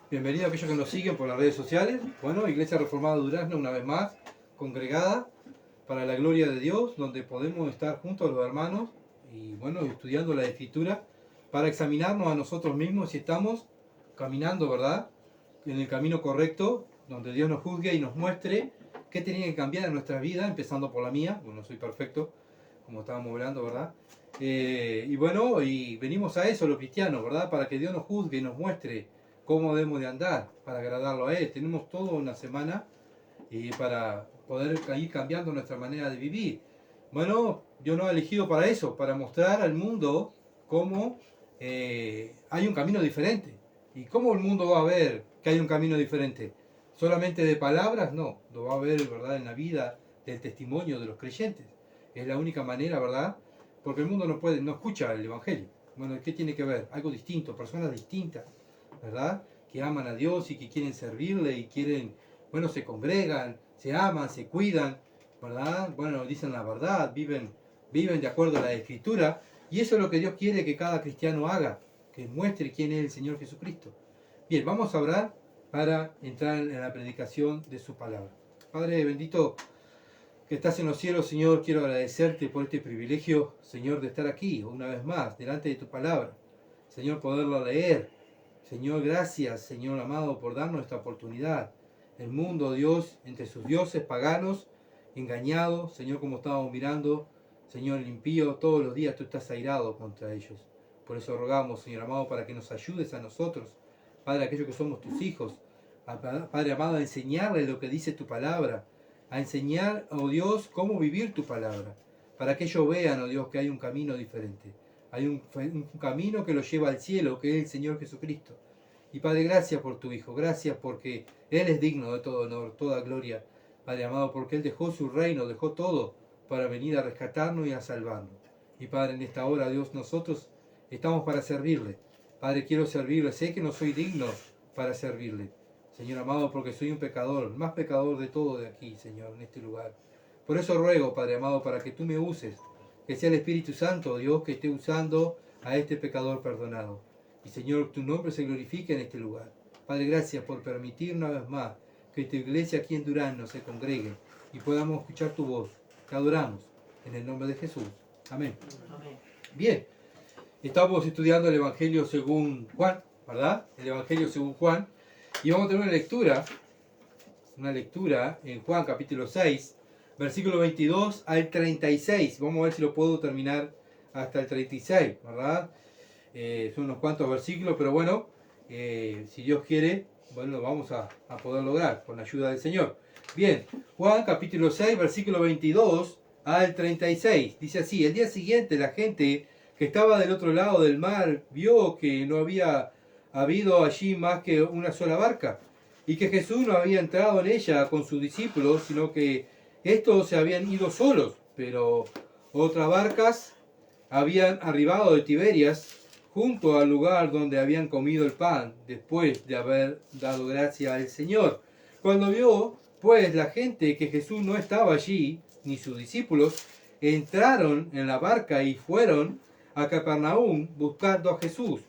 Bienvenido a aquellos que nos siguen por las redes sociales. Bueno, Iglesia Reformada Durazno, una vez más, congregada para la gloria de Dios, donde podemos estar juntos los hermanos y bueno, estudiando la Escritura para examinarnos a nosotros mismos si estamos caminando, ¿verdad?, en el camino correcto, donde Dios nos juzgue y nos muestre qué tenía que cambiar en nuestra vida, empezando por la mía. Bueno, no soy perfecto, como estábamos hablando, ¿verdad? Y bueno, y venimos a eso los cristianos, ¿verdad?, para que Dios nos juzgue y nos muestre cómo debemos de andar para agradarlo a Él. Tenemos toda una semana para poder ir cambiando nuestra manera de vivir. Bueno, Dios nos ha elegido para eso, para mostrar al mundo cómo hay un camino diferente. ¿Y cómo el mundo va a ver que hay un camino diferente? ¿Solamente de palabras? No, lo va a ver, ¿verdad?, en la vida del testimonio de los creyentes. Es la única manera, ¿verdad? Porque el mundo no escucha el Evangelio. Bueno, ¿qué tiene que ver? Algo distinto, personas distintas, ¿verdad?, que aman a Dios y que quieren servirle y quieren, bueno, se congregan, se aman, se cuidan, ¿verdad? Bueno, dicen la verdad, viven de acuerdo a la Escritura, y eso es lo que Dios quiere que cada cristiano haga, que muestre quién es el Señor Jesucristo. Bien, vamos a orar para entrar en la predicación de su palabra. Padre bendito que estás en los cielos, Señor, quiero agradecerte por este privilegio, Señor, de estar aquí una vez más, delante de tu palabra. Señor, poderlo leer. Señor, gracias, Señor amado, por darnos esta oportunidad. El mundo, Dios, entre sus dioses paganos, engañados, Señor, como estábamos mirando, Señor, el impío, todos los días tú estás airado contra ellos. Por eso rogamos, Señor amado, para que nos ayudes a nosotros, Padre, aquellos que somos tus hijos, Padre amado, a enseñarles lo que dice tu palabra, a enseñar, oh Dios, cómo vivir tu palabra, para que ellos vean, oh Dios, que hay un camino diferente. Hay un camino que los lleva al cielo, que es el Señor Jesucristo. Y Padre, gracias por tu Hijo, gracias porque Él es digno de todo honor, toda gloria, Padre amado, porque Él dejó su reino, dejó todo para venir a rescatarnos y a salvarnos. Y Padre, en esta hora, Dios, nosotros estamos para servirle. Padre, quiero servirle, sé que no soy digno para servirle, Señor amado, porque soy un pecador, el más pecador de todo de aquí, Señor, en este lugar. Por eso ruego, Padre amado, para que tú me uses, que sea el Espíritu Santo, Dios, que esté usando a este pecador perdonado. Y Señor, tu nombre se glorifique en este lugar. Padre, gracias por permitir una vez más que tu iglesia aquí en Durazno se congregue y podamos escuchar tu voz. Te adoramos en el nombre de Jesús. Amén. Amén. Bien, estamos estudiando el Evangelio según Juan, ¿verdad? El Evangelio según Juan. Y vamos a tener una lectura en Juan capítulo 6, versículo 22 al 36. Vamos a ver si lo puedo terminar hasta el 36, ¿verdad? Son unos cuantos versículos, pero bueno, si Dios quiere, bueno, lo vamos a poder lograr con la ayuda del Señor. Bien, Juan capítulo 6, versículo 22 al 36. Dice así: el día siguiente la gente que estaba del otro lado del mar vio que no había habido allí más que una sola barca, y que Jesús no había entrado en ella con sus discípulos, sino que estos se habían ido solos, pero otras barcas habían arribado de Tiberias junto al lugar donde habían comido el pan, después de haber dado gracia al Señor. Cuando vio, pues, la gente que Jesús no estaba allí, ni sus discípulos, entraron en la barca y fueron a Capernaum buscando a Jesús.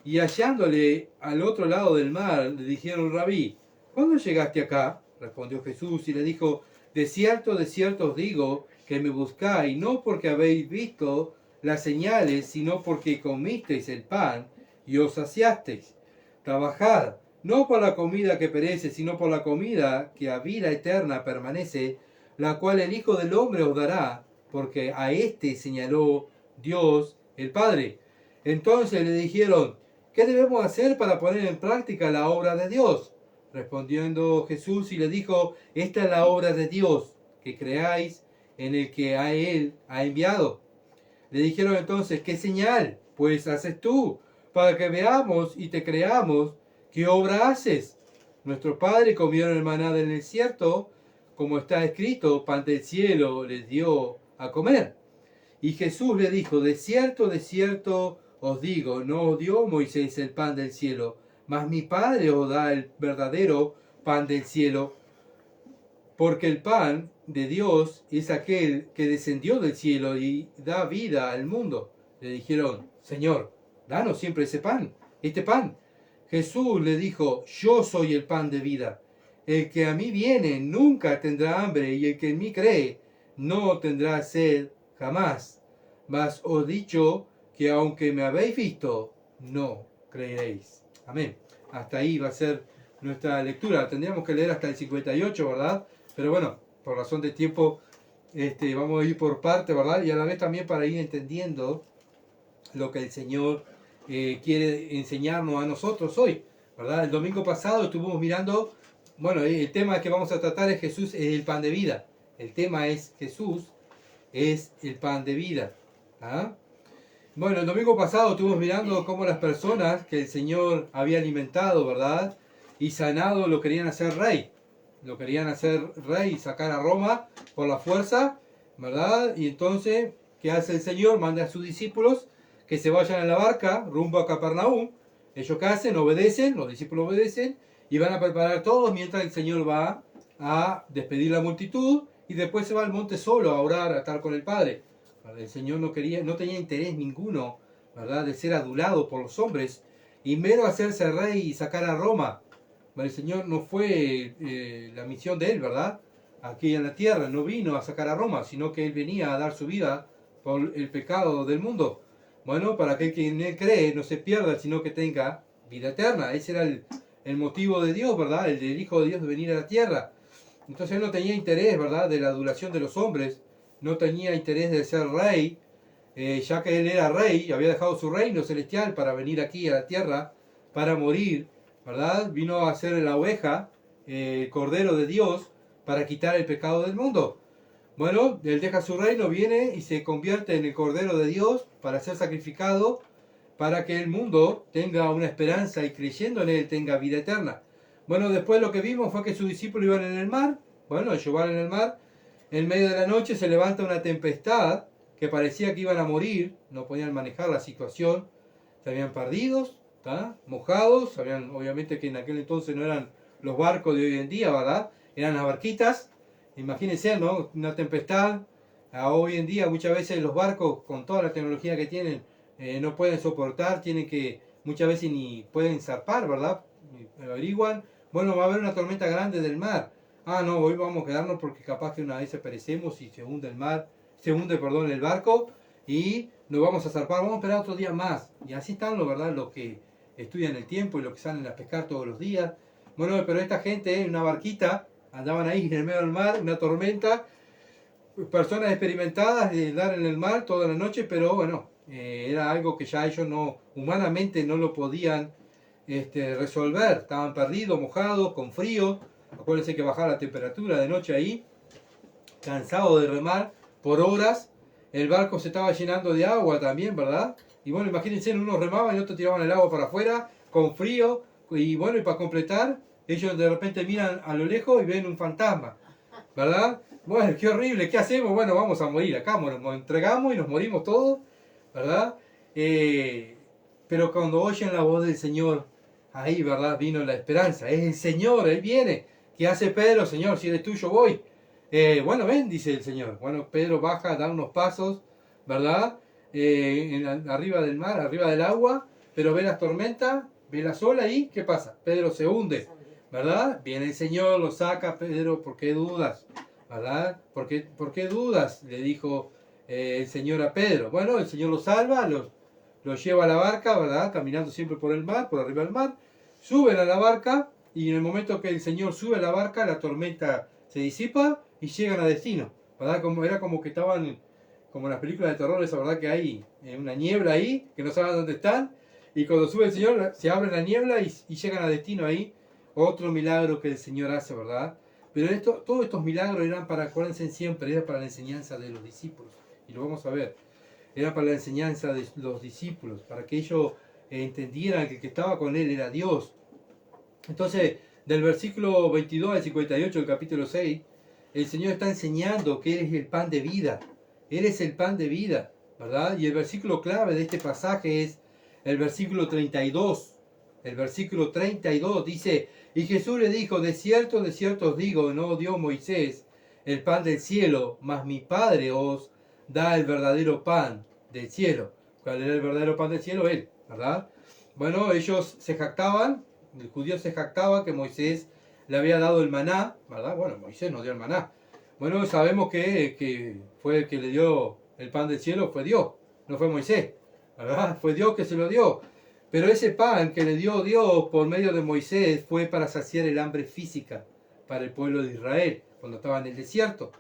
Y hallándole al otro lado del mar, le dijeron: Rabí, ¿cuándo llegaste acá? Respondió Jesús y le dijo: de cierto os digo que me buscáis, no porque habéis visto las señales, sino porque comisteis el pan y os saciasteis. Trabajad, no por la comida que perece, sino por la comida que a vida eterna permanece, la cual el Hijo del Hombre os dará, porque a éste señaló Dios el Padre. Entonces le dijeron: ¿qué debemos hacer para poner en práctica la obra de Dios? Respondiendo Jesús y le dijo: esta es la obra de Dios, que creáis en el que a Él ha enviado. Le dijeron entonces: ¿qué señal pues haces tú para que veamos y te creamos? ¿Qué obra haces? Nuestro padre comió el maná del desierto, como está escrito: pan del cielo les dio a comer. Y Jesús le dijo: de cierto os digo, no os dio Moisés el pan del cielo, mas mi Padre os da el verdadero pan del cielo. Porque el pan de Dios es aquel que descendió del cielo y da vida al mundo. Le dijeron: Señor, danos siempre ese pan, este pan. Jesús le dijo, yo soy el pan de vida. El que a mí viene nunca tendrá hambre, y el que en mí cree no tendrá sed jamás. Mas os he dicho que aunque me habéis visto, no creeréis. Amén. Hasta ahí va a ser nuestra lectura. Tendríamos que leer hasta el 58, ¿verdad? Pero bueno, por razón de tiempo, vamos a ir por parte, ¿verdad? Y a la vez también para ir entendiendo lo que el Señor quiere enseñarnos a nosotros hoy, ¿verdad? El domingo pasado estuvimos mirando, bueno, el tema que vamos a tratar es Jesús es el pan de vida. El tema es Jesús es el pan de vida. ¿Ah? Bueno, el domingo pasado estuvimos mirando cómo las personas que el Señor había alimentado, ¿verdad? Y sanado lo querían hacer rey. Lo querían hacer rey y sacar a Roma por la fuerza, ¿verdad? Y entonces, ¿qué hace el Señor? Manda a sus discípulos que se vayan a la barca rumbo a Capernaum. Ellos qué hacen, obedecen, los discípulos obedecen y van a preparar todos mientras el Señor va a despedir la multitud y después se va al monte solo a orar, a estar con el Padre. El Señor no tenía interés ninguno, ¿verdad?, de ser adulado por los hombres y menos hacerse rey y sacar a Roma. El Señor no fue la misión de Él, ¿verdad? Aquí en la tierra no vino a sacar a Roma, sino que Él venía a dar su vida por el pecado del mundo. Bueno, para que el que en Él cree no se pierda, sino que tenga vida eterna. Ese era el motivo de Dios, ¿verdad? El del Hijo de Dios de venir a la tierra. Entonces Él no tenía interés, ¿verdad?, de la adulación de los hombres. No tenía interés de ser rey, ya que Él era rey y había dejado su reino celestial para venir aquí a la tierra, para morir, ¿verdad? Vino a ser la oveja, el cordero de Dios, para quitar el pecado del mundo. Bueno, Él deja su reino, viene y se convierte en el cordero de Dios para ser sacrificado, para que el mundo tenga una esperanza y creyendo en Él tenga vida eterna. Bueno, después lo que vimos fue que sus discípulos iban en el mar. Bueno, ellos van en el mar. En medio de la noche se levanta una tempestad que parecía que iban a morir, no podían manejar la situación, se habían perdido, mojados, obviamente que en aquel entonces no eran los barcos de hoy en día, ¿verdad? Eran las barquitas, imagínense, ¿no? Una tempestad, hoy en día muchas veces los barcos con toda la tecnología que tienen no pueden soportar, tienen que, muchas veces ni pueden zarpar, ¿verdad? Averiguan, bueno, va a haber una tormenta grande del mar. Ah, no, hoy vamos a quedarnos porque capaz que una vez perecemos y se hunde el barco y nos vamos a zarpar, vamos a esperar otro día más. Y así están, ¿verdad?, los que estudian el tiempo y los que salen a pescar todos los días. Bueno, pero esta gente en una barquita, andaban ahí en el medio del mar, una tormenta, personas experimentadas de andar en el mar toda la noche, pero bueno, era algo que ya ellos humanamente no lo podían resolver. Estaban perdidos, mojados, con frío. Acuérdense que bajaba la temperatura de noche ahí, cansado de remar por horas. El barco se estaba llenando de agua también, ¿verdad? Y bueno, imagínense, unos remaban y otros tiraban el agua para afuera, con frío. Y bueno, y para completar, ellos de repente miran a lo lejos y ven un fantasma, ¿verdad? Bueno, qué horrible, ¿qué hacemos? Bueno, vamos a morir acá, nos entregamos y nos morimos todos, ¿verdad? Pero cuando oyen la voz del Señor, ahí, ¿verdad?, vino la esperanza. Es el Señor, Él viene. ¿Qué hace Pedro? Señor, si eres tú, yo voy. Bueno, ven, dice el Señor. Bueno, Pedro baja, da unos pasos, ¿verdad? Arriba del mar, arriba del agua, pero ve las tormentas, ve la olas ahí, ¿qué pasa? Pedro se hunde, ¿verdad? Viene el Señor, lo saca. Pedro, ¿por qué dudas? ¿Verdad? ¿Por qué dudas? Le dijo el Señor a Pedro. Bueno, el Señor lo salva, lo lleva a la barca, ¿verdad? Caminando siempre por el mar, por arriba del mar. Suben a la barca y en el momento que el Señor sube a la barca, la tormenta se disipa y llegan a destino, ¿verdad? Era como que estaban, como en las películas de terror, esa verdad que hay una niebla ahí, que no saben dónde están, y cuando sube el Señor se abre la niebla y llegan a destino ahí. Otro milagro que el Señor hace, ¿verdad? Pero todos estos milagros eran para, acuérdense siempre, era para la enseñanza de los discípulos, y lo vamos a ver. Era para la enseñanza de los discípulos, para que ellos entendieran que el que estaba con él era Dios. Entonces, del versículo 22 al 58 del capítulo 6, el Señor está enseñando que eres el pan de vida. Eres el pan de vida, ¿verdad? Y el versículo clave de este pasaje es el versículo 32. El versículo 32 dice, y Jesús le dijo, de cierto os digo, no dio Moisés el pan del cielo, mas mi Padre os da el verdadero pan del cielo. ¿Cuál era el verdadero pan del cielo? Él, ¿verdad? bueno, ellos se jactaban, el judío se jactaba que Moisés le había dado el maná, ¿verdad? Bueno, Moisés nos dio el maná. Bueno, sabemos que fue el que le dio el pan del cielo, fue Dios, no fue Moisés, ¿verdad? Fue Dios que se lo dio. Pero ese pan que le dio Dios por medio de Moisés fue para saciar el hambre física para el pueblo de Israel cuando estaba en el desierto.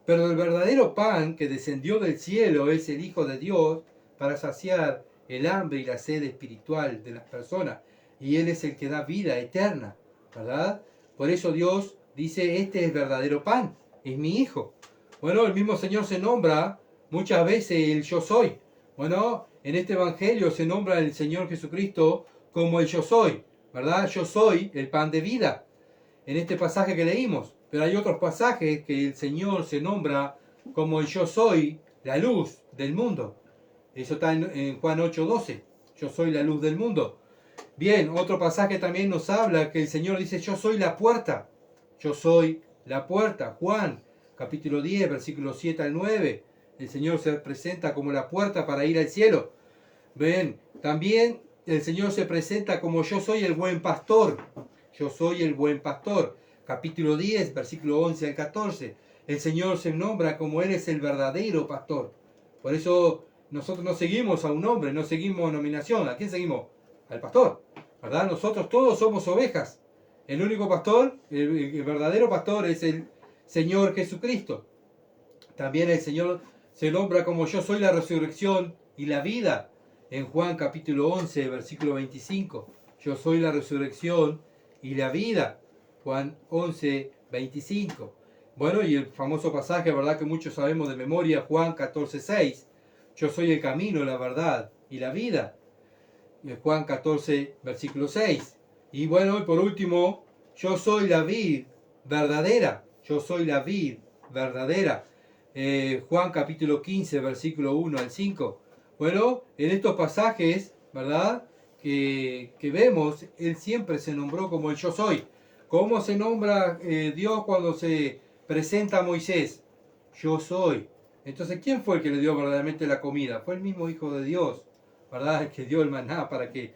Pero el verdadero pan que descendió del cielo es el Hijo de Dios para saciar el hambre y la sed espiritual de las personas. Y Él es el que da vida eterna, ¿verdad? Por eso Dios dice, este es verdadero pan, es mi Hijo. Bueno, el mismo Señor se nombra muchas veces el yo soy. Bueno, en este Evangelio se nombra el Señor Jesucristo como el yo soy, ¿verdad? Yo soy el pan de vida, en este pasaje que leímos. Pero hay otros pasajes que el Señor se nombra como el yo soy la luz del mundo. Eso está en Juan 8:12. Yo soy la luz del mundo. Bien, otro pasaje también nos habla que el Señor dice, yo soy la puerta. Yo soy la puerta. Juan, capítulo 10, versículos 7 al 9. El Señor se presenta como la puerta para ir al cielo. Ven, también el Señor se presenta como yo soy el buen pastor. Yo soy el buen pastor. Capítulo 10, versículo 11 al 14. El Señor se nombra como Él es el verdadero pastor. Por eso nosotros no seguimos a un hombre, no seguimos nominación. ¿A quién seguimos? Al pastor, ¿verdad? Nosotros todos somos ovejas. El único pastor, el verdadero pastor es el Señor Jesucristo. También el Señor se nombra como yo soy la resurrección y la vida. En Juan capítulo 11, versículo 25. Yo soy la resurrección y la vida. Juan 11, 25. Bueno, y el famoso pasaje, ¿verdad? Que muchos sabemos de memoria, Juan 14, 6. Yo soy el camino, la verdad y la vida. Juan 14, versículo 6. Y bueno, y por último, yo soy la vid verdadera. Yo soy la vid verdadera. Juan capítulo 15, versículo 1 al 5. Bueno, en estos pasajes, ¿verdad? Que vemos, Él siempre se nombró como el yo soy. ¿Cómo se nombra Dios cuando se presenta a Moisés? Yo soy. Entonces, ¿quién fue el que le dio verdaderamente la comida? Fue el mismo Hijo de Dios, ¿verdad? El que dio el maná para que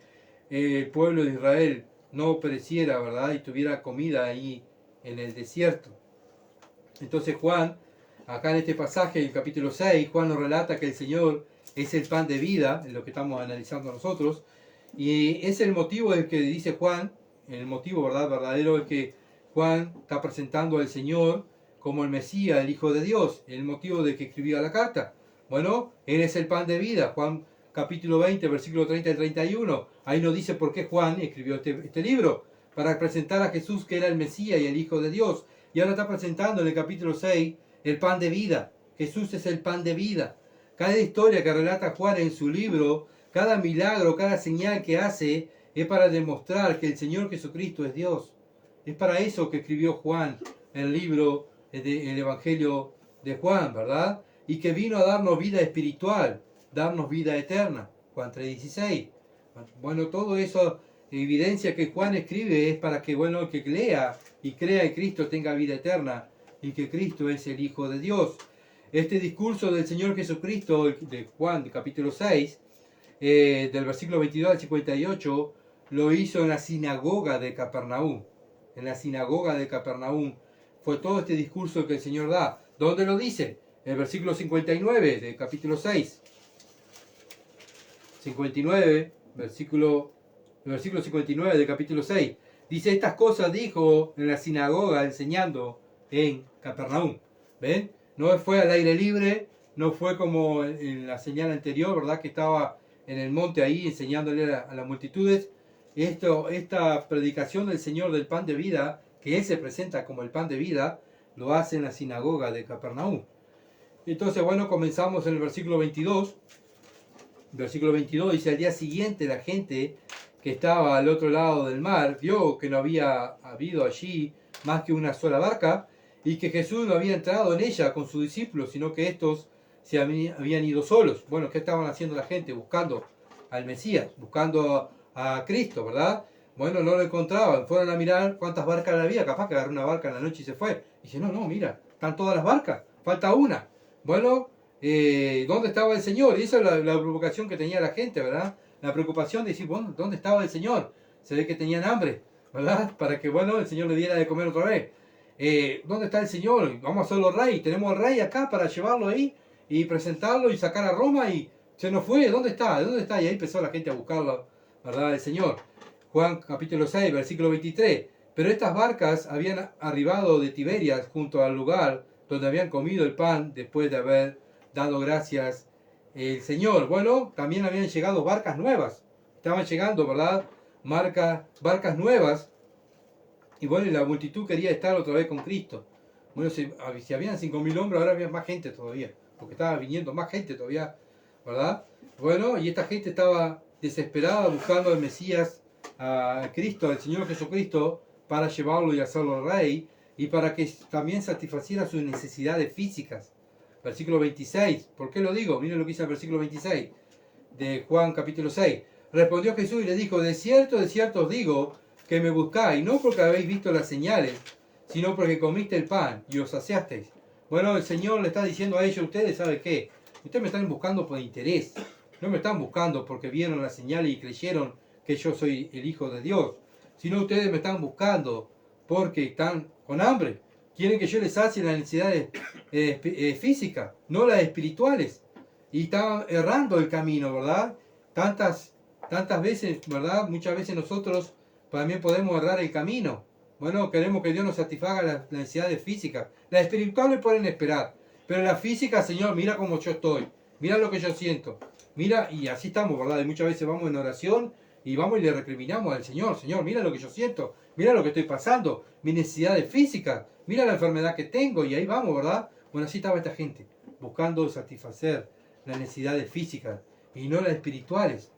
el pueblo de Israel no pereciera, ¿verdad? Y tuviera comida ahí en el desierto. Entonces Juan, acá en este pasaje, en el capítulo 6, Juan nos relata que el Señor es el pan de vida, en lo que estamos analizando nosotros, y es el motivo del que dice Juan, el motivo, ¿verdad? Verdadero, es que Juan está presentando al Señor como el Mesías, el Hijo de Dios, el motivo de que escribía la carta. Bueno, Él es el pan de vida, Juan capítulo 20, versículo 30 y 31. Ahí nos dice por qué Juan escribió este libro, para presentar a Jesús que era el Mesías y el Hijo de Dios. Y ahora está presentando en el capítulo 6 el pan de vida. Jesús es el pan de vida. Cada historia que relata Juan en su libro, cada milagro, cada señal que hace, es para demostrar que el Señor Jesucristo es Dios. Es para eso que escribió Juan el libro, el Evangelio de Juan, ¿verdad? Y que vino a darnos vida espiritual, darnos vida eterna. Juan 3:16. Bueno, todo eso evidencia que Juan escribe es para que, bueno, el que lea y crea en Cristo tenga vida eterna y que Cristo es el Hijo de Dios. Este discurso del Señor Jesucristo de Juan, de capítulo 6, del versículo 22 al 58, lo hizo en la sinagoga de Capernaum. En la sinagoga de Capernaum fue todo este discurso que el Señor da. ¿Dónde lo dice? El versículo 59 del capítulo 6. 59, el versículo 59 del capítulo 6. Dice, estas cosas dijo en la sinagoga enseñando en Capernaum. ¿Ven? No fue al aire libre, no fue como en la señal anterior, ¿verdad? Que estaba en el monte ahí enseñándole a las multitudes. Esta predicación del Señor del pan de vida, que Él se presenta como el pan de vida, lo hace en la sinagoga de Capernaum. Entonces, bueno, comenzamos en el versículo 22. Versículo 22 dice, al día siguiente la gente que estaba al otro lado del mar vio que no había habido allí más que una sola barca y que Jesús no había entrado en ella con sus discípulos, sino que estos se habían ido solos. Bueno, ¿qué estaban haciendo la gente? Buscando al Mesías, buscando a Cristo, ¿verdad? Bueno, no lo encontraban, fueron a mirar cuántas barcas había, capaz que agarró una barca en la noche y se fue. Y dice, no, mira, están todas las barcas, falta una. Bueno, ¿dónde estaba el Señor? Y esa es la provocación que tenía la gente, ¿verdad? la preocupación de decir, bueno, ¿dónde estaba el Señor? Se ve que tenían hambre, ¿verdad? Para que, bueno, el Señor le diera de comer otra vez. ¿Dónde está el Señor? Vamos a hacerlo rey. Tenemos al rey acá para llevarlo ahí y presentarlo y sacar a Roma y se nos fue. ¿Dónde está? ¿Dónde está? Y ahí empezó la gente a buscarlo, ¿verdad? El Señor. Juan capítulo 6, versículo 23. Pero estas barcas habían arribado de Tiberias junto al lugar donde habían comido el pan después de haber dado gracias el Señor. Bueno, también habían llegado barcas nuevas. Estaban llegando, ¿verdad? Barcas nuevas. Y bueno, y la multitud quería estar otra vez con Cristo. Bueno, si habían 5.000 hombres, ahora había más gente todavía. Porque estaba viniendo más gente todavía, ¿verdad? Bueno, y esta gente estaba desesperada buscando al Mesías, a Cristo, al Señor Jesucristo, para llevarlo y hacerlo rey, y para que también satisfaciera sus necesidades físicas. Versículo 26. ¿Por qué lo digo? Miren lo que dice el versículo 26 de Juan capítulo 6. Respondió Jesús y le dijo, de cierto os digo, que me buscáis, no porque habéis visto las señales, sino porque comiste el pan y os saciasteis. Bueno, el Señor le está diciendo a ellos, ustedes, ¿saben qué? Ustedes me están buscando por interés. No me están buscando porque vieron las señales y creyeron que yo soy el Hijo de Dios. Sino ustedes me están buscando porque están con hambre. Quieren que yo les sacie las necesidades físicas, no las espirituales. Y están errando el camino, ¿verdad? Tantas veces, ¿verdad? Muchas veces nosotros también podemos errar el camino. Bueno, queremos que Dios nos satisfaga las necesidades físicas. Las espirituales pueden esperar, pero la física, Señor, mira cómo yo estoy, mira lo que yo siento, mira, y así estamos, ¿verdad? Y muchas veces vamos en oración y vamos y le recriminamos al Señor, Señor, mira lo que yo siento, mira lo que estoy pasando, mis necesidades físicas, mira la enfermedad que tengo, y ahí vamos, ¿verdad? Bueno, así estaba esta gente, buscando satisfacer las necesidades físicas y no las espirituales.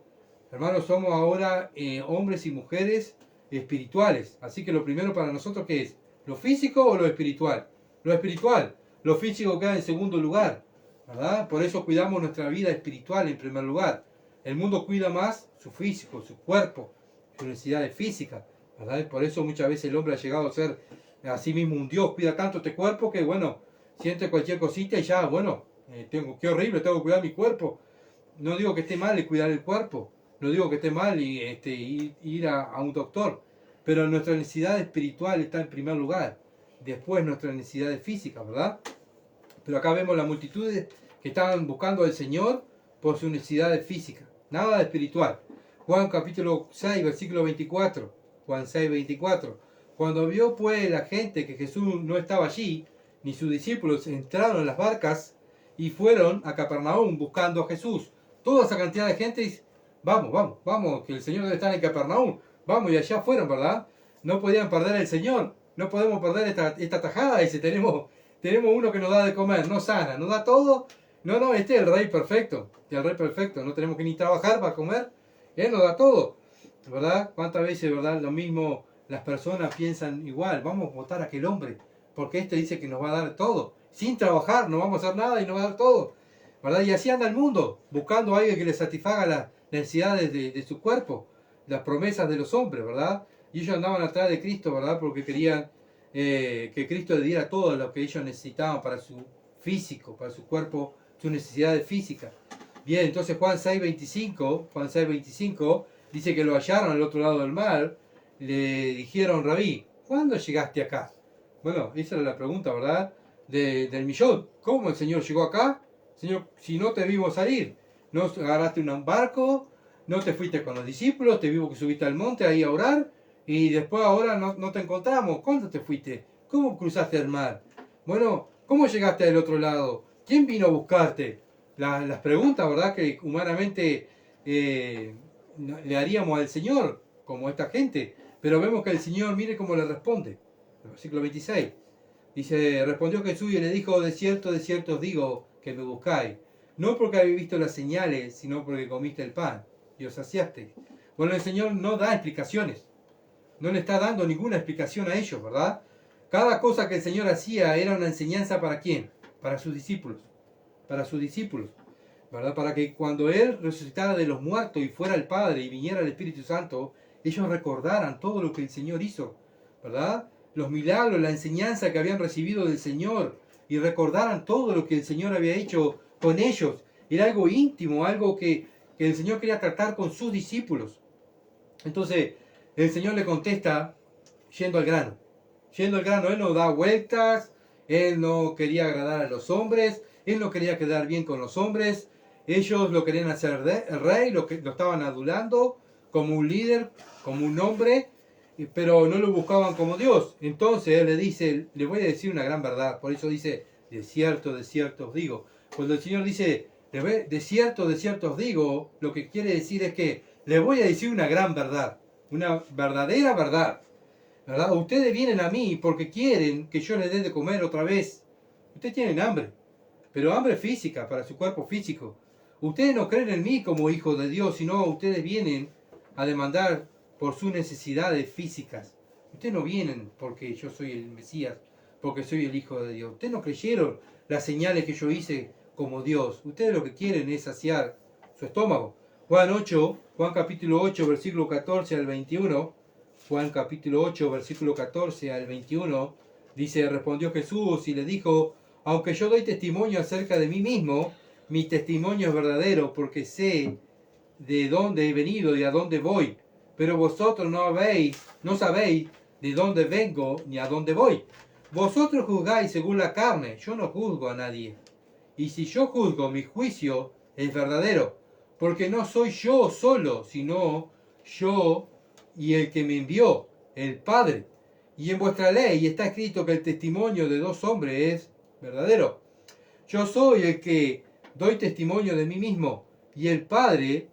Hermanos, somos ahora hombres y mujeres espirituales. Así que lo primero para nosotros, ¿qué es? ¿Lo físico o lo espiritual? Lo espiritual. Lo físico queda en segundo lugar, ¿verdad? Por eso cuidamos nuestra vida espiritual en primer lugar. El mundo cuida más su físico, su cuerpo, sus necesidades físicas, ¿verdad? Por eso muchas veces el hombre ha llegado a ser a sí mismo un Dios. Cuida tanto este cuerpo que, bueno, siente cualquier cosita y ya, bueno, qué horrible, tengo que cuidar mi cuerpo. No digo que esté mal el cuidar el cuerpo. No digo que esté mal ir a un doctor, pero nuestra necesidad espiritual está en primer lugar, después nuestra necesidad física, ¿verdad? Pero acá vemos la multitud que estaban buscando al Señor por sus necesidades físicas, nada de espiritual. Juan capítulo 6, versículo 24, Juan 6, 24. Cuando vio pues la gente que Jesús no estaba allí, ni sus discípulos, entraron en las barcas y fueron a Capernaum buscando a Jesús. Toda esa cantidad de gente dice, vamos, que el Señor debe estar en Capernaum. Vamos, y allá fueron, ¿verdad? No podían perder el Señor. No podemos perder esta tajada. Dice, tenemos uno que nos da de comer, nos sana, nos da todo. No, este es el Rey perfecto. El Rey perfecto. No tenemos que ni trabajar para comer. Él nos da todo, ¿verdad? ¿Cuántas veces, verdad? Lo mismo, las personas piensan igual. Vamos a votar a aquel hombre, porque este dice que nos va a dar todo. Sin trabajar, no vamos a hacer nada y nos va a dar todo, ¿verdad? Y así anda el mundo, buscando a alguien que le satisfaga las necesidades de su cuerpo, las promesas de los hombres, ¿verdad? Y ellos andaban atrás de Cristo, ¿verdad? Porque querían que Cristo le diera todo lo que ellos necesitaban para su físico, para su cuerpo, sus necesidades físicas. Bien, entonces Juan 6:25 dice que lo hallaron al otro lado del mar, le dijeron, Rabí, ¿cuándo llegaste acá? Bueno, esa era la pregunta, ¿verdad? Del millón. ¿Cómo el Señor llegó acá? Señor, si no te vimos salir, no agarraste un barco, no te fuiste con los discípulos, te vimos que subiste al monte ahí a orar, y después ahora no te encontramos. ¿Cuándo te fuiste? ¿Cómo cruzaste el mar? Bueno, ¿cómo llegaste al otro lado? ¿Quién vino a buscarte? Las preguntas, ¿verdad? Que humanamente le haríamos al Señor, como esta gente. Pero vemos que el Señor, mire cómo le responde. El versículo 26. Dice, respondió Jesús y le dijo, de cierto os digo que me buscáis. No porque habéis visto las señales, sino porque comiste el pan y os saciasteis. Bueno, el Señor no da explicaciones. No le está dando ninguna explicación a ellos, ¿verdad? Cada cosa que el Señor hacía era una enseñanza ¿para quién? Para sus discípulos. Para sus discípulos, ¿verdad? Para que cuando Él resucitara de los muertos y fuera el Padre y viniera el Espíritu Santo, ellos recordaran todo lo que el Señor hizo, ¿verdad? Los milagros, la enseñanza que habían recibido del Señor, y recordaran todo lo que el Señor había hecho con ellos. Era algo íntimo, algo que que el Señor quería tratar con sus discípulos. Entonces, el Señor le contesta yendo al grano. Yendo al grano, Él no da vueltas, Él no quería agradar a los hombres, Él no quería quedar bien con los hombres. Ellos lo querían hacer el rey, lo estaban adulando como un líder, como un hombre, pero no lo buscaban como Dios. Entonces Él le dice, le voy a decir una gran verdad. Por eso dice, de cierto os digo. Cuando el Señor dice, de cierto os digo, lo que quiere decir es que le voy a decir una gran verdad, una verdadera verdad, ¿verdad? Ustedes vienen a mí porque quieren que yo les dé de comer otra vez. Ustedes tienen hambre, pero hambre física, para su cuerpo físico. Ustedes no creen en mí como hijo de Dios, sino ustedes vienen a demandar por sus necesidades físicas. Ustedes no vienen porque yo soy el Mesías, porque soy el Hijo de Dios. Ustedes no creyeron las señales que yo hice como Dios. Ustedes lo que quieren es saciar su estómago. Juan capítulo 8, versículo 14 al 21. Juan capítulo 8, versículo 14 al 21. Dice, respondió Jesús y le dijo, aunque yo doy testimonio acerca de mí mismo, mi testimonio es verdadero, porque sé de dónde he venido y a dónde voy. Pero vosotros no sabéis de dónde vengo ni a dónde voy. Vosotros juzgáis según la carne, yo no juzgo a nadie. Y si yo juzgo, mi juicio es verdadero, porque no soy yo solo, sino yo y el que me envió, el Padre. Y en vuestra ley está escrito que el testimonio de dos hombres es verdadero. Yo soy el que doy testimonio de mí mismo, y el Padre,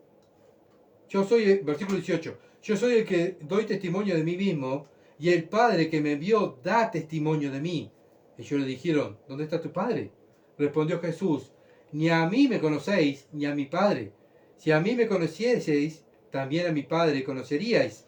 versículo 18, yo soy el que doy testimonio de mí mismo, y el Padre que me envió da testimonio de mí. Ellos le dijeron, ¿dónde está tu Padre? Respondió Jesús, ni a mí me conocéis, ni a mi Padre. Si a mí me conocieseis, también a mi Padre conoceríais.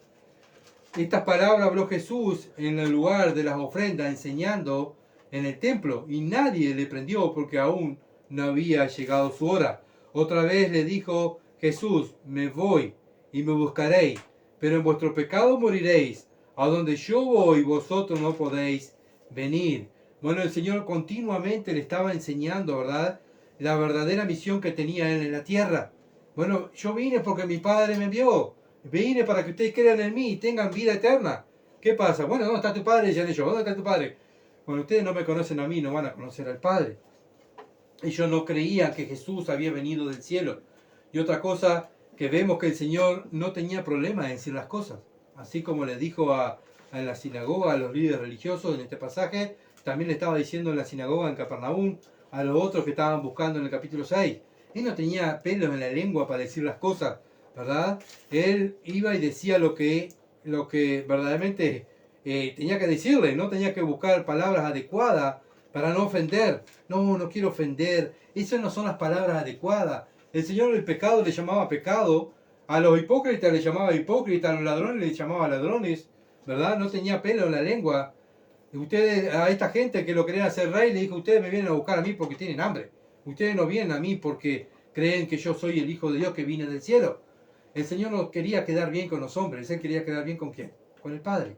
Estas palabras habló Jesús en el lugar de las ofrendas, enseñando en el templo, y nadie le prendió porque aún no había llegado su hora. Otra vez le dijo Jesús, me voy y me buscaréis, pero en vuestro pecado moriréis. A donde yo voy, vosotros no podéis venir. Bueno, el Señor continuamente le estaba enseñando, ¿verdad?, la verdadera misión que tenía Él en la tierra. Bueno, yo vine porque mi Padre me envió. Vine para que ustedes crean en mí y tengan vida eterna. ¿Qué pasa? Bueno, ¿dónde está tu Padre? Decían ellos, ¿dónde está tu Padre? Cuando ustedes no me conocen a mí, no van a conocer al Padre. Ellos no creían que Jesús había venido del cielo. Y otra cosa, que vemos que el Señor no tenía problema en decir las cosas. Así como le dijo a la sinagoga, a los líderes religiosos en este pasaje, también le estaba diciendo en la sinagoga en Capernaum a los otros que estaban buscando en el capítulo 6. Él no tenía pelos en la lengua para decir las cosas, ¿verdad? Él iba y decía lo que verdaderamente tenía que decirle, no tenía que buscar palabras adecuadas para no ofender. No quiero ofender. Esas no son las palabras adecuadas. El Señor el pecado le llamaba pecado, a los hipócritas le llamaba hipócritas, a los ladrones le llamaba ladrones, ¿verdad? No tenía pelo en la lengua. Ustedes, a esta gente que lo querían hacer rey, le dijo, ustedes me vienen a buscar a mí porque tienen hambre. Ustedes no vienen a mí porque creen que yo soy el Hijo de Dios que vine del cielo. El Señor no quería quedar bien con los hombres, Él quería quedar bien con ¿quién? Con el Padre.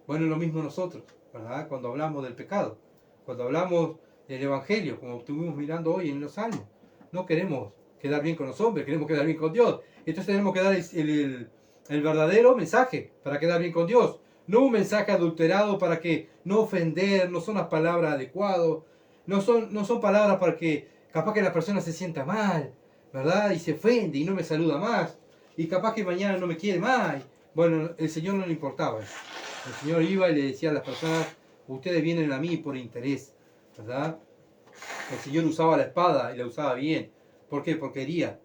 Bueno, lo mismo nosotros, ¿verdad? Cuando hablamos del pecado, cuando hablamos del Evangelio, como estuvimos mirando hoy en los Salmos, no queremos quedar bien con los hombres, queremos quedar bien con Dios. Entonces tenemos que dar el verdadero mensaje para quedar bien con Dios. No un mensaje adulterado para que no ofender, no son las palabras adecuadas, no son palabras para que capaz que la persona se sienta mal, ¿verdad? Y se ofende y no me saluda más. Y capaz que mañana no me quiere más. Bueno, el Señor no le importaba eso. El Señor iba y le decía a las personas, ustedes vienen a mí por interés, ¿verdad? El Señor usaba la espada y la usaba bien. ¿Por qué? Porque hería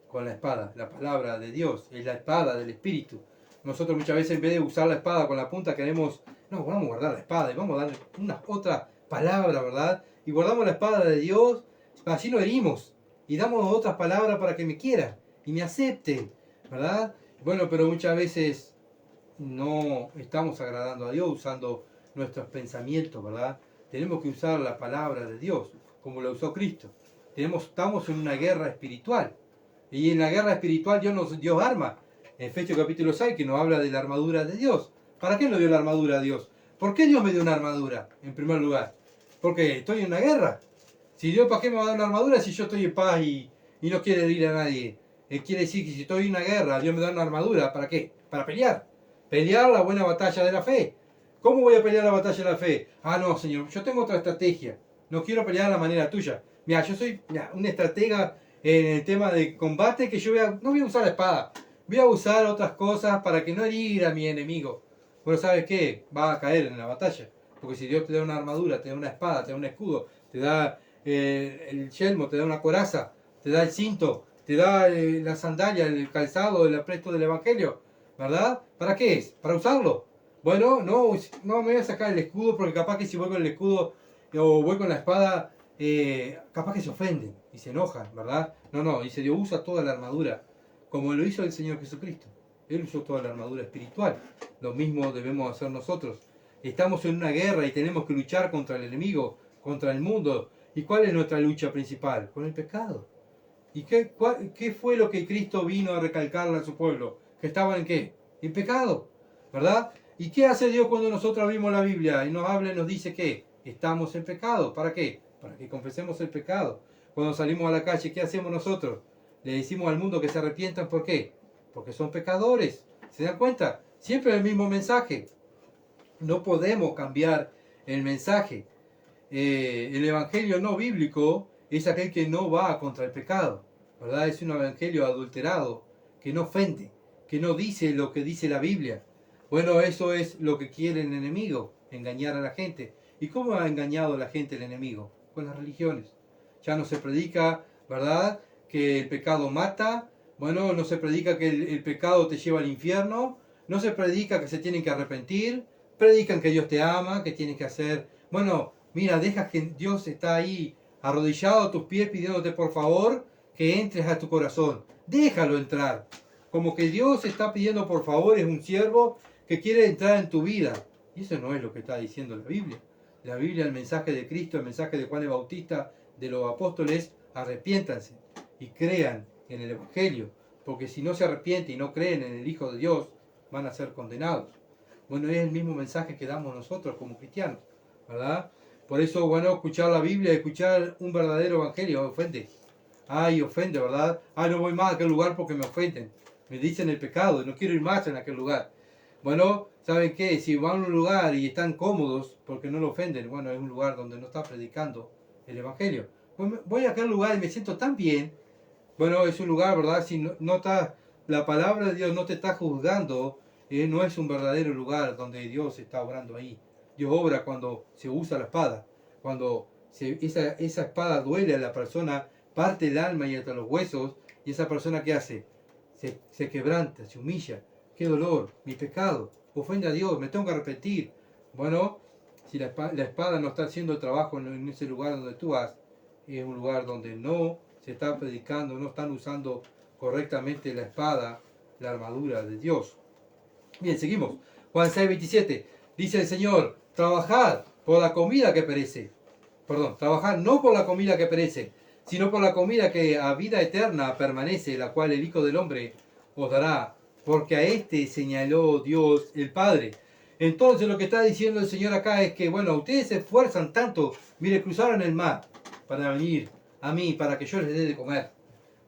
con la espada. La palabra de Dios es la espada del Espíritu. Nosotros muchas veces en vez de usar la espada con la punta queremos, no, vamos a guardar la espada y vamos a darle una otra palabra, ¿verdad? Y guardamos la espada de Dios, así no herimos. Y damos otras palabras para que me quiera y me acepte, ¿verdad? Bueno, pero muchas veces no estamos agradando a Dios usando nuestros pensamientos, ¿verdad? Tenemos que usar la palabra de Dios, como la usó Cristo. Estamos en una guerra espiritual. Y en la guerra espiritual Dios nos dio armas. En Efesios capítulo 6, que nos habla de la armadura de Dios. ¿Para qué nos dio la armadura a Dios? ¿Por qué Dios me dio una armadura, en primer lugar? Porque estoy en una guerra. Si Dios, ¿para qué me va a dar una armadura si yo estoy en paz y no quiero herir a nadie? quiere decir que si estoy en una guerra, Dios me da una armadura, ¿para qué? Para pelear. Pelear la buena batalla de la fe. ¿Cómo voy a pelear la batalla de la fe? Ah, no, Señor, yo tengo otra estrategia. No quiero pelear a la manera tuya. Mira, yo soy un estratega en el tema de combate que yo no voy a usar la espada. Voy a usar otras cosas para que no herir a mi enemigo. Pero ¿sabes qué? Va a caer en la batalla. Porque si Dios te da una armadura, te da una espada, te da un escudo, te da el yelmo, te da una coraza, te da el cinto, te da la sandalia, el calzado, el apresto del evangelio, ¿verdad? ¿Para qué es? ¿Para usarlo? Bueno, no me voy a sacar el escudo porque capaz que si voy con el escudo o voy con la espada, capaz que se ofenden y se enojan, ¿verdad? No, dice Dios usa toda la armadura, como lo hizo el Señor Jesucristo. Él usó toda la armadura espiritual. Lo mismo debemos hacer nosotros. Estamos en una guerra y tenemos que luchar contra el enemigo, contra el mundo. ¿Y cuál es nuestra lucha principal? Con el pecado. ¿Y qué fue lo que Cristo vino a recalcarle a su pueblo? ¿Que estaban en qué? En pecado, ¿verdad? ¿Y qué hace Dios cuando nosotros abrimos la Biblia y nos habla y nos dice que estamos en pecado? ¿Para qué? Para que confesemos el pecado. Cuando salimos a la calle, ¿qué hacemos nosotros? Le decimos al mundo que se arrepientan, ¿por qué? Porque son pecadores. ¿Se dan cuenta? Siempre el mismo mensaje. No podemos cambiar el mensaje. El evangelio no bíblico es aquel que no va contra el pecado, ¿verdad? Es un evangelio adulterado, que no ofende, que no dice lo que dice la Biblia. Bueno, eso es lo que quiere el enemigo, engañar a la gente. ¿Y cómo ha engañado a la gente el enemigo? Con las religiones. Ya no se predica, ¿verdad?, que el pecado mata. Bueno, no se predica que el pecado te lleva al infierno. No se predica que se tienen que arrepentir. Predican que Dios te ama, que tienes que hacer... Bueno, mira, dejas que Dios está ahí arrodillado a tus pies pidiéndote por favor que entres a tu corazón. Déjalo entrar. Como que Dios está pidiendo por favor, es un siervo que quiere entrar en tu vida. Y eso no es lo que está diciendo la Biblia. La Biblia, el mensaje de Cristo, el mensaje de Juan el Bautista, de los apóstoles, arrepiéntanse y crean en el Evangelio. Porque si no se arrepienten y no creen en el Hijo de Dios, van a ser condenados. Bueno, es el mismo mensaje que damos nosotros como cristianos, ¿verdad? Por eso, bueno, escuchar la Biblia, escuchar un verdadero evangelio, ofende. Ay, ofende, ¿verdad? Ay, no voy más a aquel lugar porque me ofenden. Me dicen el pecado, no quiero ir más en aquel lugar. Bueno, ¿saben qué? Si van a un lugar y están cómodos porque no lo ofenden, bueno, es un lugar donde no está predicando el evangelio. Voy a aquel lugar y me siento tan bien. Bueno, es un lugar, ¿verdad? Si no está, la palabra de Dios no te está juzgando, no es un verdadero lugar donde Dios está obrando ahí. Dios obra cuando se usa la espada, cuando esa espada duele a la persona, parte el alma y hasta los huesos, y esa persona ¿qué hace? Se quebranta, se humilla. ¡Qué dolor! Mi pecado, ofende a Dios, me tengo que arrepentir. Bueno, si la espada no está haciendo el trabajo en ese lugar donde tú vas, es un lugar donde no se está predicando, no están usando correctamente la espada, la armadura de Dios. Bien, seguimos. Juan 6:27. Dice el Señor, trabajad por la comida que perece. Perdón, trabajad no por la comida que perece, sino por la comida que a vida eterna permanece, la cual el Hijo del Hombre os dará, porque a este señaló Dios el Padre. Entonces lo que está diciendo el Señor acá es que, bueno, ustedes se esfuerzan tanto, mire, cruzaron el mar para venir a mí, para que yo les dé de comer.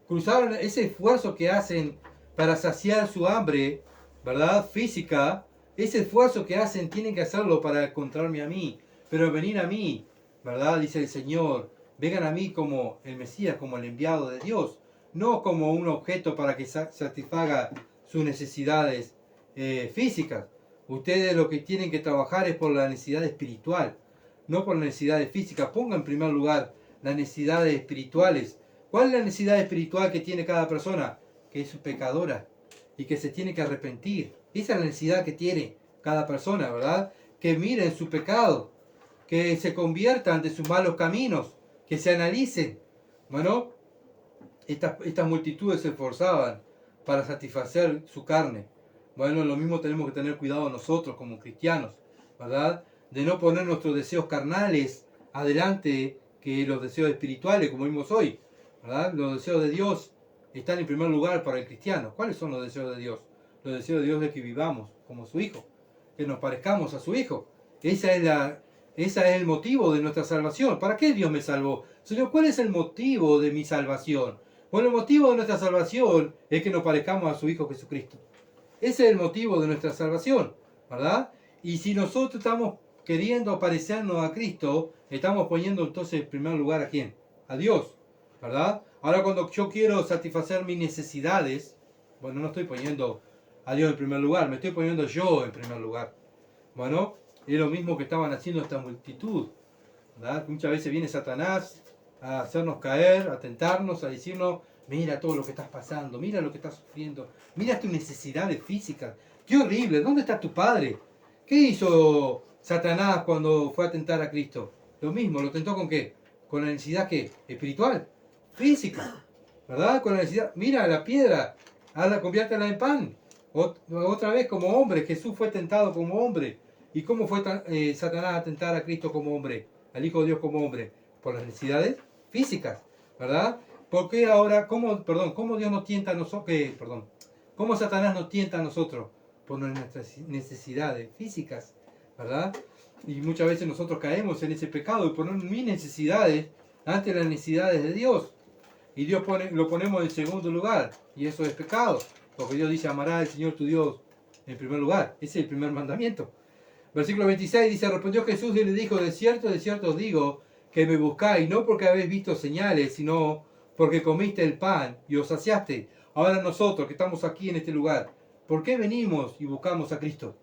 Cruzaron ese esfuerzo que hacen para saciar su hambre, ¿verdad?, física. Ese esfuerzo que hacen tienen que hacerlo para encontrarme a mí, pero venir a mí, ¿verdad?, dice el Señor. Vengan a mí como el Mesías, como el enviado de Dios, no como un objeto para que satisfaga sus necesidades físicas. Ustedes lo que tienen que trabajar es por la necesidad espiritual, no por las necesidades físicas. Pongan en primer lugar las necesidades espirituales. ¿Cuál es la necesidad espiritual que tiene cada persona? Que es pecadora y que se tiene que arrepentir. Esa es la necesidad que tiene cada persona, ¿verdad? Que miren su pecado, que se conviertan de sus malos caminos, que se analicen. Bueno, estas multitudes se esforzaban para satisfacer su carne. Bueno, lo mismo tenemos que tener cuidado nosotros como cristianos, ¿verdad? De no poner nuestros deseos carnales adelante que los deseos espirituales, como vimos hoy, ¿verdad? Los deseos de Dios están en primer lugar para el cristiano. ¿Cuáles son los deseos de Dios? Los deseos de Dios es que vivamos como su Hijo, que nos parezcamos a su Hijo. Ese es el motivo de nuestra salvación. ¿Para qué Dios me salvó? Señor, ¿cuál es el motivo de mi salvación? Bueno, el motivo de nuestra salvación es que nos parezcamos a su Hijo Jesucristo. Ese es el motivo de nuestra salvación, ¿verdad? Y si nosotros estamos queriendo parecernos a Cristo, estamos poniendo entonces en primer lugar ¿a quién? A Dios, ¿verdad? Ahora cuando yo quiero satisfacer mis necesidades, bueno, no estoy poniendo a Dios en primer lugar, me estoy poniendo yo en primer lugar. Bueno, es lo mismo que estaban haciendo esta multitud, ¿verdad? Muchas veces viene Satanás a hacernos caer, a tentarnos, a decirnos, mira todo lo que estás pasando, mira lo que estás sufriendo, mira tus necesidades físicas, qué horrible, ¿dónde está tu padre? ¿Qué hizo Satanás cuando fue a tentar a Cristo? Lo mismo, ¿lo tentó con qué? Con la necesidad ¿qué? Espiritual, física, ¿verdad? Con la necesidad, mira la piedra, conviértela en pan. Otra vez como hombre, Jesús fue tentado como hombre. ¿Y cómo fue Satanás a tentar a Cristo como hombre? Al Hijo de Dios como hombre. Por las necesidades físicas, ¿verdad? ¿Por qué ahora, cómo Dios nos tienta a nosotros, cómo Satanás nos tienta a nosotros? Por nuestras necesidades físicas, ¿verdad? Y muchas veces nosotros caemos en ese pecado de poner mis necesidades ante las necesidades de Dios. Y Dios lo ponemos en segundo lugar, y eso es pecado. Porque Dios dice, amarás al Señor tu Dios en primer lugar. Ese es el primer mandamiento. Versículo 26 dice, respondió Jesús y le dijo, de cierto os digo, que me buscáis, no porque habéis visto señales, sino porque comiste el pan y os saciaste. Ahora nosotros que estamos aquí en este lugar, ¿por qué venimos y buscamos a Cristo?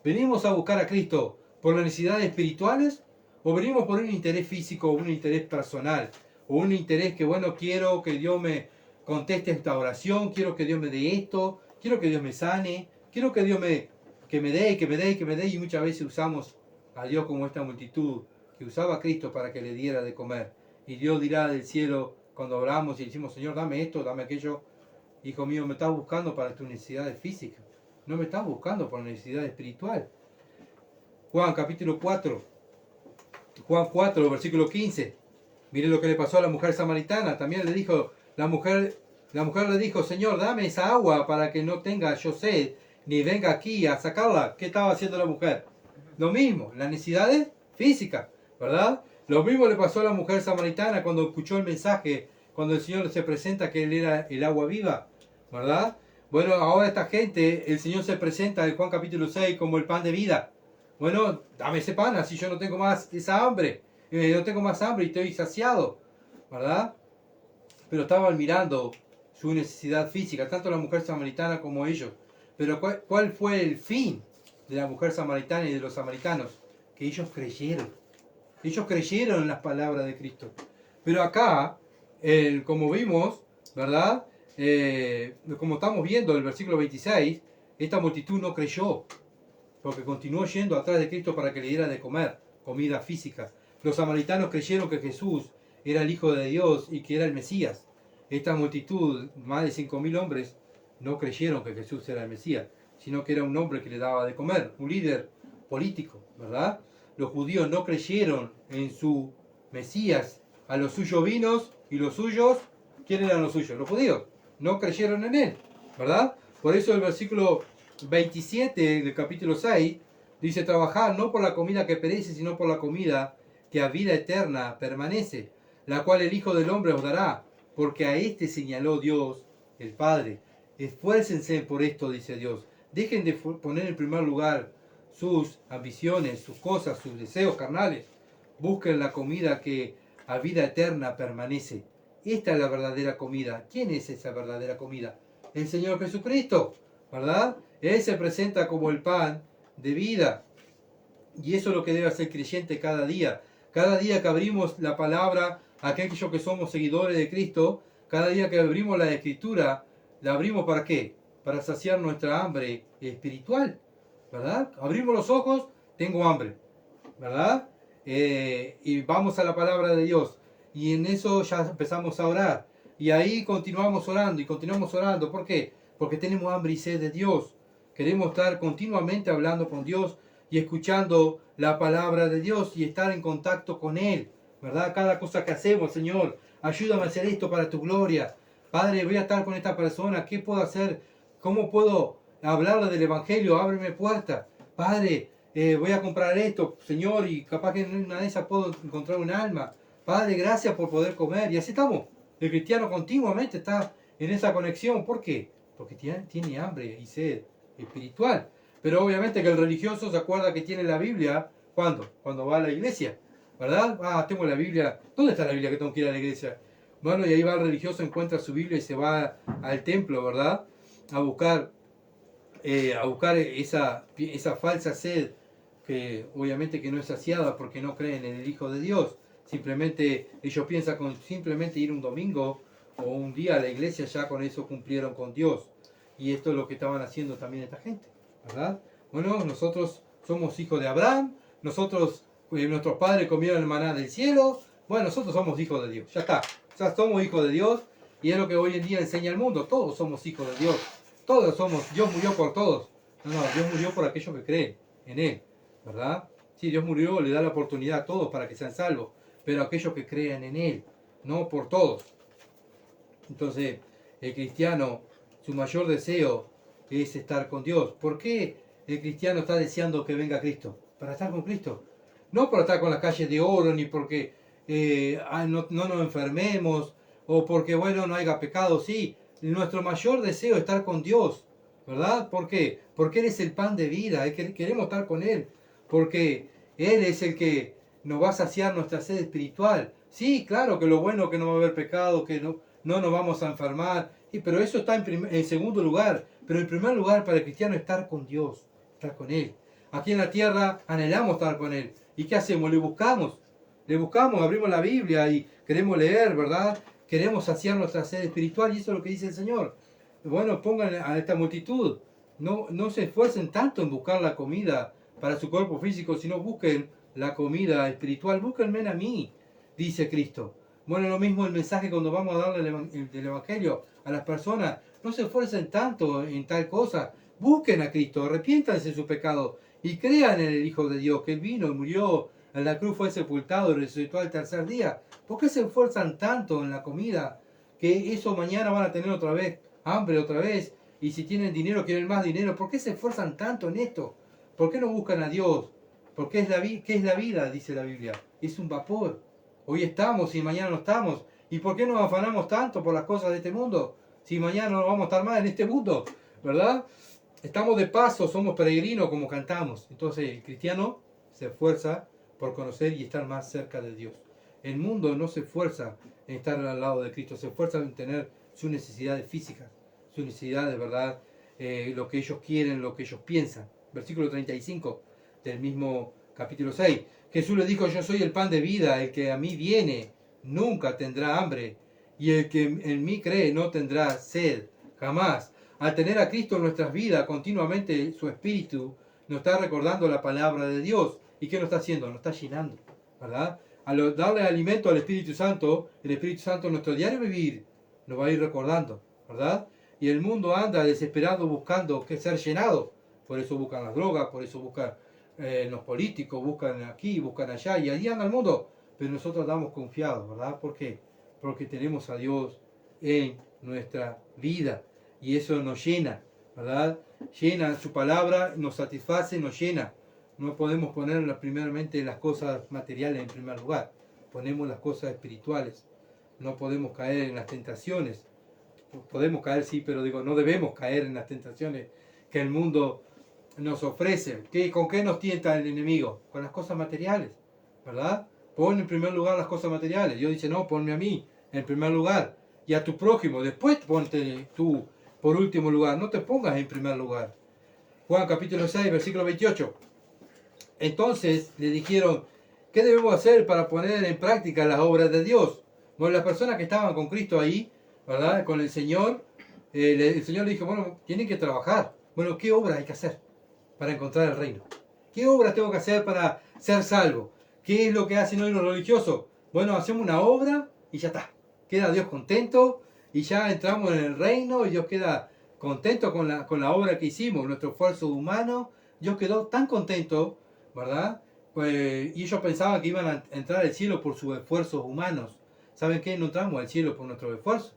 ¿Venimos a buscar a Cristo por las necesidades espirituales? ¿O venimos por un interés físico, o un interés personal? ¿O un interés que, bueno, quiero que Dios me conteste esta oración, quiero que Dios me dé esto, quiero que Dios me sane, quiero que Dios me dé, y muchas veces usamos a Dios como esta multitud que usaba a Cristo para que le diera de comer. Y Dios dirá del cielo, cuando oramos y decimos, Señor, dame esto, dame aquello, hijo mío, me estás buscando para tus necesidades físicas, no me estás buscando por la necesidad espiritual. Juan capítulo 4, Juan 4, versículo 15. Mire lo que le pasó a la mujer samaritana. También le dijo, la mujer le dijo, Señor, dame esa agua para que no tenga yo sed, ni venga aquí a sacarla. ¿Qué estaba haciendo la mujer? Lo mismo, las necesidades físicas, ¿verdad? Lo mismo le pasó a la mujer samaritana cuando escuchó el mensaje, cuando el Señor se presenta que Él era el agua viva, ¿verdad? Bueno, ahora esta gente, el Señor se presenta en Juan capítulo 6 como el pan de vida. Bueno, dame ese pan, así yo no tengo más esa hambre. No tengo más hambre y estoy saciado, ¿verdad? Pero estaban mirando su necesidad física, tanto la mujer samaritana como ellos. Pero ¿cuál fue el fin de la mujer samaritana y de los samaritanos? Que ellos creyeron. Ellos creyeron en las palabras de Cristo. Pero acá, como vimos, ¿verdad? Como estamos viendo en el versículo 26, esta multitud no creyó, porque continuó yendo atrás de Cristo para que le diera de comer, comida física. Los samaritanos creyeron que Jesús era el Hijo de Dios y que era el Mesías. Esta multitud, más de 5.000 hombres, no creyeron que Jesús era el Mesías, sino que era un hombre que le daba de comer, un líder político, ¿verdad? Los judíos no creyeron en su Mesías. A los suyos vinos y los suyos, ¿quién eran los suyos? Los judíos. No creyeron en él, ¿verdad? Por eso el versículo 27 del capítulo 6 dice, trabajad no por la comida que perece, sino por la comida que a vida eterna permanece, la cual el Hijo del Hombre os dará, porque a este señaló Dios, el Padre. Esfuércense por esto, dice Dios. Dejen de poner en primer lugar sus ambiciones, sus cosas, sus deseos carnales. Busquen la comida que a vida eterna permanece. Esta es la verdadera comida. ¿Quién es esa verdadera comida? El Señor Jesucristo, ¿verdad? Él se presenta como el pan de vida. Y eso es lo que debe hacer el creyente cada día. Cada día que abrimos la palabra, aquellos que somos seguidores de Cristo, cada día que abrimos la Escritura, ¿la abrimos para qué? Para saciar nuestra hambre espiritual, ¿verdad? Abrimos los ojos, tengo hambre, ¿verdad? Y vamos a la palabra de Dios. Y en eso ya empezamos a orar. Y ahí continuamos orando y continuamos orando. ¿Por qué? Porque tenemos hambre y sed de Dios. Queremos estar continuamente hablando con Dios y escuchando la palabra de Dios y estar en contacto con Él, ¿verdad? Cada cosa que hacemos, Señor, ayúdame a hacer esto para tu gloria. Padre, voy a estar con esta persona, ¿qué puedo hacer? ¿Cómo puedo hablarle del Evangelio? Ábreme puerta. Padre, voy a comprar esto, Señor, y capaz que en una de esas puedo encontrar un alma. Padre, gracias por poder comer. Y así estamos, El cristiano continuamente está en esa conexión. ¿Por qué? Porque tiene hambre y sed espiritual. Pero obviamente que el religioso se acuerda que tiene la Biblia. ¿Cuándo? Cuando va a la iglesia. ¿Verdad? Ah, tengo la Biblia. ¿Dónde está la Biblia que tengo que ir a la iglesia? Bueno, y ahí va el religioso, encuentra su Biblia y se va al templo, ¿verdad? A buscar, esa falsa sed que obviamente que no es saciada porque no creen en el Hijo de Dios. Simplemente ellos piensan con simplemente ir un domingo o un día a la iglesia, ya con eso cumplieron con Dios. Y esto es lo que estaban haciendo también esta gente, ¿verdad? Bueno, nosotros somos hijos de Abraham, nuestros padres comieron el maná del cielo, bueno, nosotros somos hijos de Dios, ya está. O sea, somos hijos de Dios y es lo que hoy en día enseña el mundo. Todos somos hijos de Dios. Todos somos. Dios murió por todos. No, Dios murió por aquellos que creen en Él, ¿verdad? Sí, Dios murió, le da la oportunidad a todos para que sean salvos, pero aquellos que crean en Él, no por todos. Entonces, el cristiano, su mayor deseo es estar con Dios. ¿Por qué el cristiano está deseando que venga Cristo? Para estar con Cristo. No para estar con las calles de oro, ni porque no nos enfermemos, o porque, bueno, no haya pecado. Sí, nuestro mayor deseo es estar con Dios, ¿verdad? ¿Por qué? Porque Él es el pan de vida, queremos estar con Él, porque Él es el que nos va a saciar nuestra sed espiritual. Sí, claro que lo bueno es que no va a haber pecado, que no nos vamos a enfermar, pero eso está en segundo lugar. Pero en primer lugar para el cristiano estar con Dios, estar con Él. Aquí en la tierra anhelamos estar con Él. ¿Y qué hacemos? Le buscamos, abrimos la Biblia y queremos leer, ¿verdad? Queremos saciar nuestra sed espiritual y eso es lo que dice el Señor. Bueno, pongan a esta multitud, no se esfuercen tanto en buscar la comida para su cuerpo físico, sino busquen la comida espiritual, búsquenme a mí, dice Cristo. Bueno, lo mismo el mensaje cuando vamos a darle el Evangelio a las personas, no se esfuercen tanto en tal cosa, busquen a Cristo, arrepiéntanse de su pecado y crean en el Hijo de Dios, que Él vino y murió en la cruz, fue sepultado y resucitó al tercer día. ¿Por qué se esfuerzan tanto en la comida? Que eso mañana van a tener otra vez hambre otra vez, y si tienen dinero quieren más dinero. ¿Por qué se esfuerzan tanto en esto? ¿Por qué no buscan a Dios? Porque ¿qué es la vida? Dice la Biblia. Es un vapor. Hoy estamos y mañana no estamos. ¿Y por qué nos afanamos tanto por las cosas de este mundo? Si mañana no vamos a estar más en este mundo, ¿verdad? Estamos de paso, somos peregrinos como cantamos. Entonces el cristiano se esfuerza por conocer y estar más cerca de Dios. El mundo no se esfuerza en estar al lado de Cristo, se esfuerza en tener sus necesidades físicas, sus necesidades, ¿verdad? Lo que ellos quieren, lo que ellos piensan. Versículo 35 del mismo capítulo 6. Jesús le dijo, yo soy el pan de vida, el que a mí viene nunca tendrá hambre, y el que en mí cree no tendrá sed, jamás. Al tener a Cristo en nuestras vidas, continuamente su Espíritu nos está recordando la palabra de Dios. ¿Y qué nos está haciendo? Nos está llenando, ¿verdad? Al darle alimento al Espíritu Santo, el Espíritu Santo en nuestro diario vivir nos va a ir recordando, ¿verdad? Y el mundo anda desesperado buscando que ser llenado. Por eso buscan las drogas, por eso buscan los políticos, buscan aquí, buscan allá, y allí anda el mundo. Pero nosotros andamos confiados, ¿verdad? ¿Por qué? Porque tenemos a Dios en nuestra vida. Y eso nos llena, ¿verdad? Llena su palabra, nos satisface, nos llena. No podemos poner primeramente las cosas materiales en primer lugar. Ponemos las cosas espirituales. No podemos caer en las tentaciones. Podemos caer, sí, pero digo, no debemos caer en las tentaciones que el mundo nos ofrece. ¿Con qué nos tienta el enemigo? Con las cosas materiales, ¿verdad? Pon en primer lugar las cosas materiales. Dios dice, no, ponme a mí en primer lugar y a tu prójimo. Después ponte tú por último lugar. No te pongas en primer lugar. Juan capítulo 6, versículo 28. Entonces le dijeron, ¿qué debemos hacer para poner en práctica las obras de Dios? Bueno, las personas que estaban con Cristo ahí, ¿verdad? Con el Señor, el Señor le dijo, bueno, tienen que trabajar. Bueno, ¿qué obras hay que hacer para encontrar el reino? ¿Qué obras tengo que hacer para ser salvo? ¿Qué es lo que hacen hoy los religiosos? Bueno, hacemos una obra y ya está. Queda Dios contento y ya entramos en el reino y Dios queda contento con la obra que hicimos, nuestro esfuerzo humano. Dios quedó tan contento, ¿verdad? Y ellos pensaban que iban a entrar al cielo por sus esfuerzos humanos. ¿Saben qué? No entramos al cielo por nuestro esfuerzo.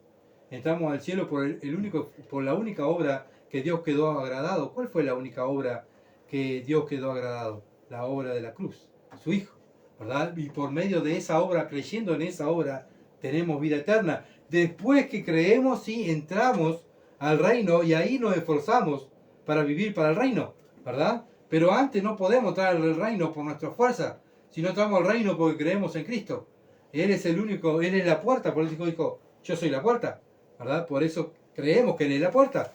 Entramos al cielo por la única obra que Dios quedó agradado. ¿Cuál fue la única obra que Dios quedó agradado? La obra de la cruz, su Hijo, ¿verdad? Y por medio de esa obra, creyendo en esa obra, tenemos vida eterna. Después que creemos, sí, entramos al reino y ahí nos esforzamos para vivir para el reino, ¿verdad? Pero antes no podemos entrar al reino por nuestra fuerza, si no entramos al reino porque creemos en Cristo. Él es el único, Él es la puerta, por eso dijo, yo soy la puerta, ¿verdad? Por eso creemos que Él es la puerta.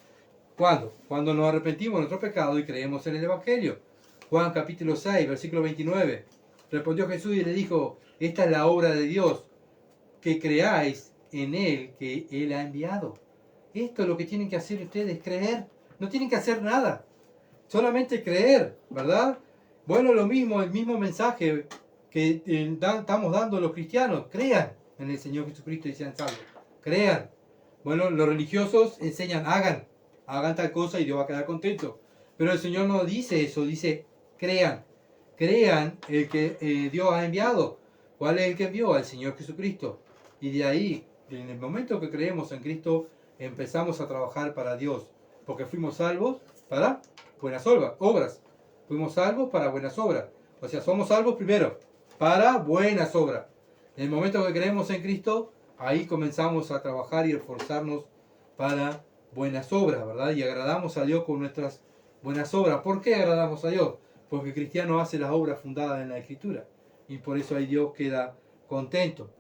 ¿Cuándo? Cuando nos arrepentimos de nuestro pecado y creemos en el Evangelio. Juan capítulo 6, versículo 29. Respondió Jesús y le dijo, esta es la obra de Dios, que creáis en Él que Él ha enviado. Esto es lo que tienen que hacer ustedes, creer. No tienen que hacer nada, solamente creer, ¿verdad? Bueno, lo mismo, el mismo mensaje que estamos dando a los cristianos. Crean en el Señor Jesucristo y sean salvos. Crean. Bueno, los religiosos enseñan, hagan tal cosa y Dios va a quedar contento. Pero el Señor no dice eso, dice crean. Crean el que Dios ha enviado. ¿Cuál es el que envió? Al Señor Jesucristo. Y de ahí, en el momento que creemos en Cristo, empezamos a trabajar para Dios. Porque fuimos salvos para buenas obras. Fuimos salvos para buenas obras. O sea, somos salvos primero para buenas obras. En el momento que creemos en Cristo, ahí comenzamos a trabajar y esforzarnos para buenas obras, ¿verdad? Y agradamos a Dios con nuestras buenas obras. ¿Por qué agradamos a Dios? Porque el cristiano hace las obras fundadas en la Escritura. Y por eso ahí Dios queda contento.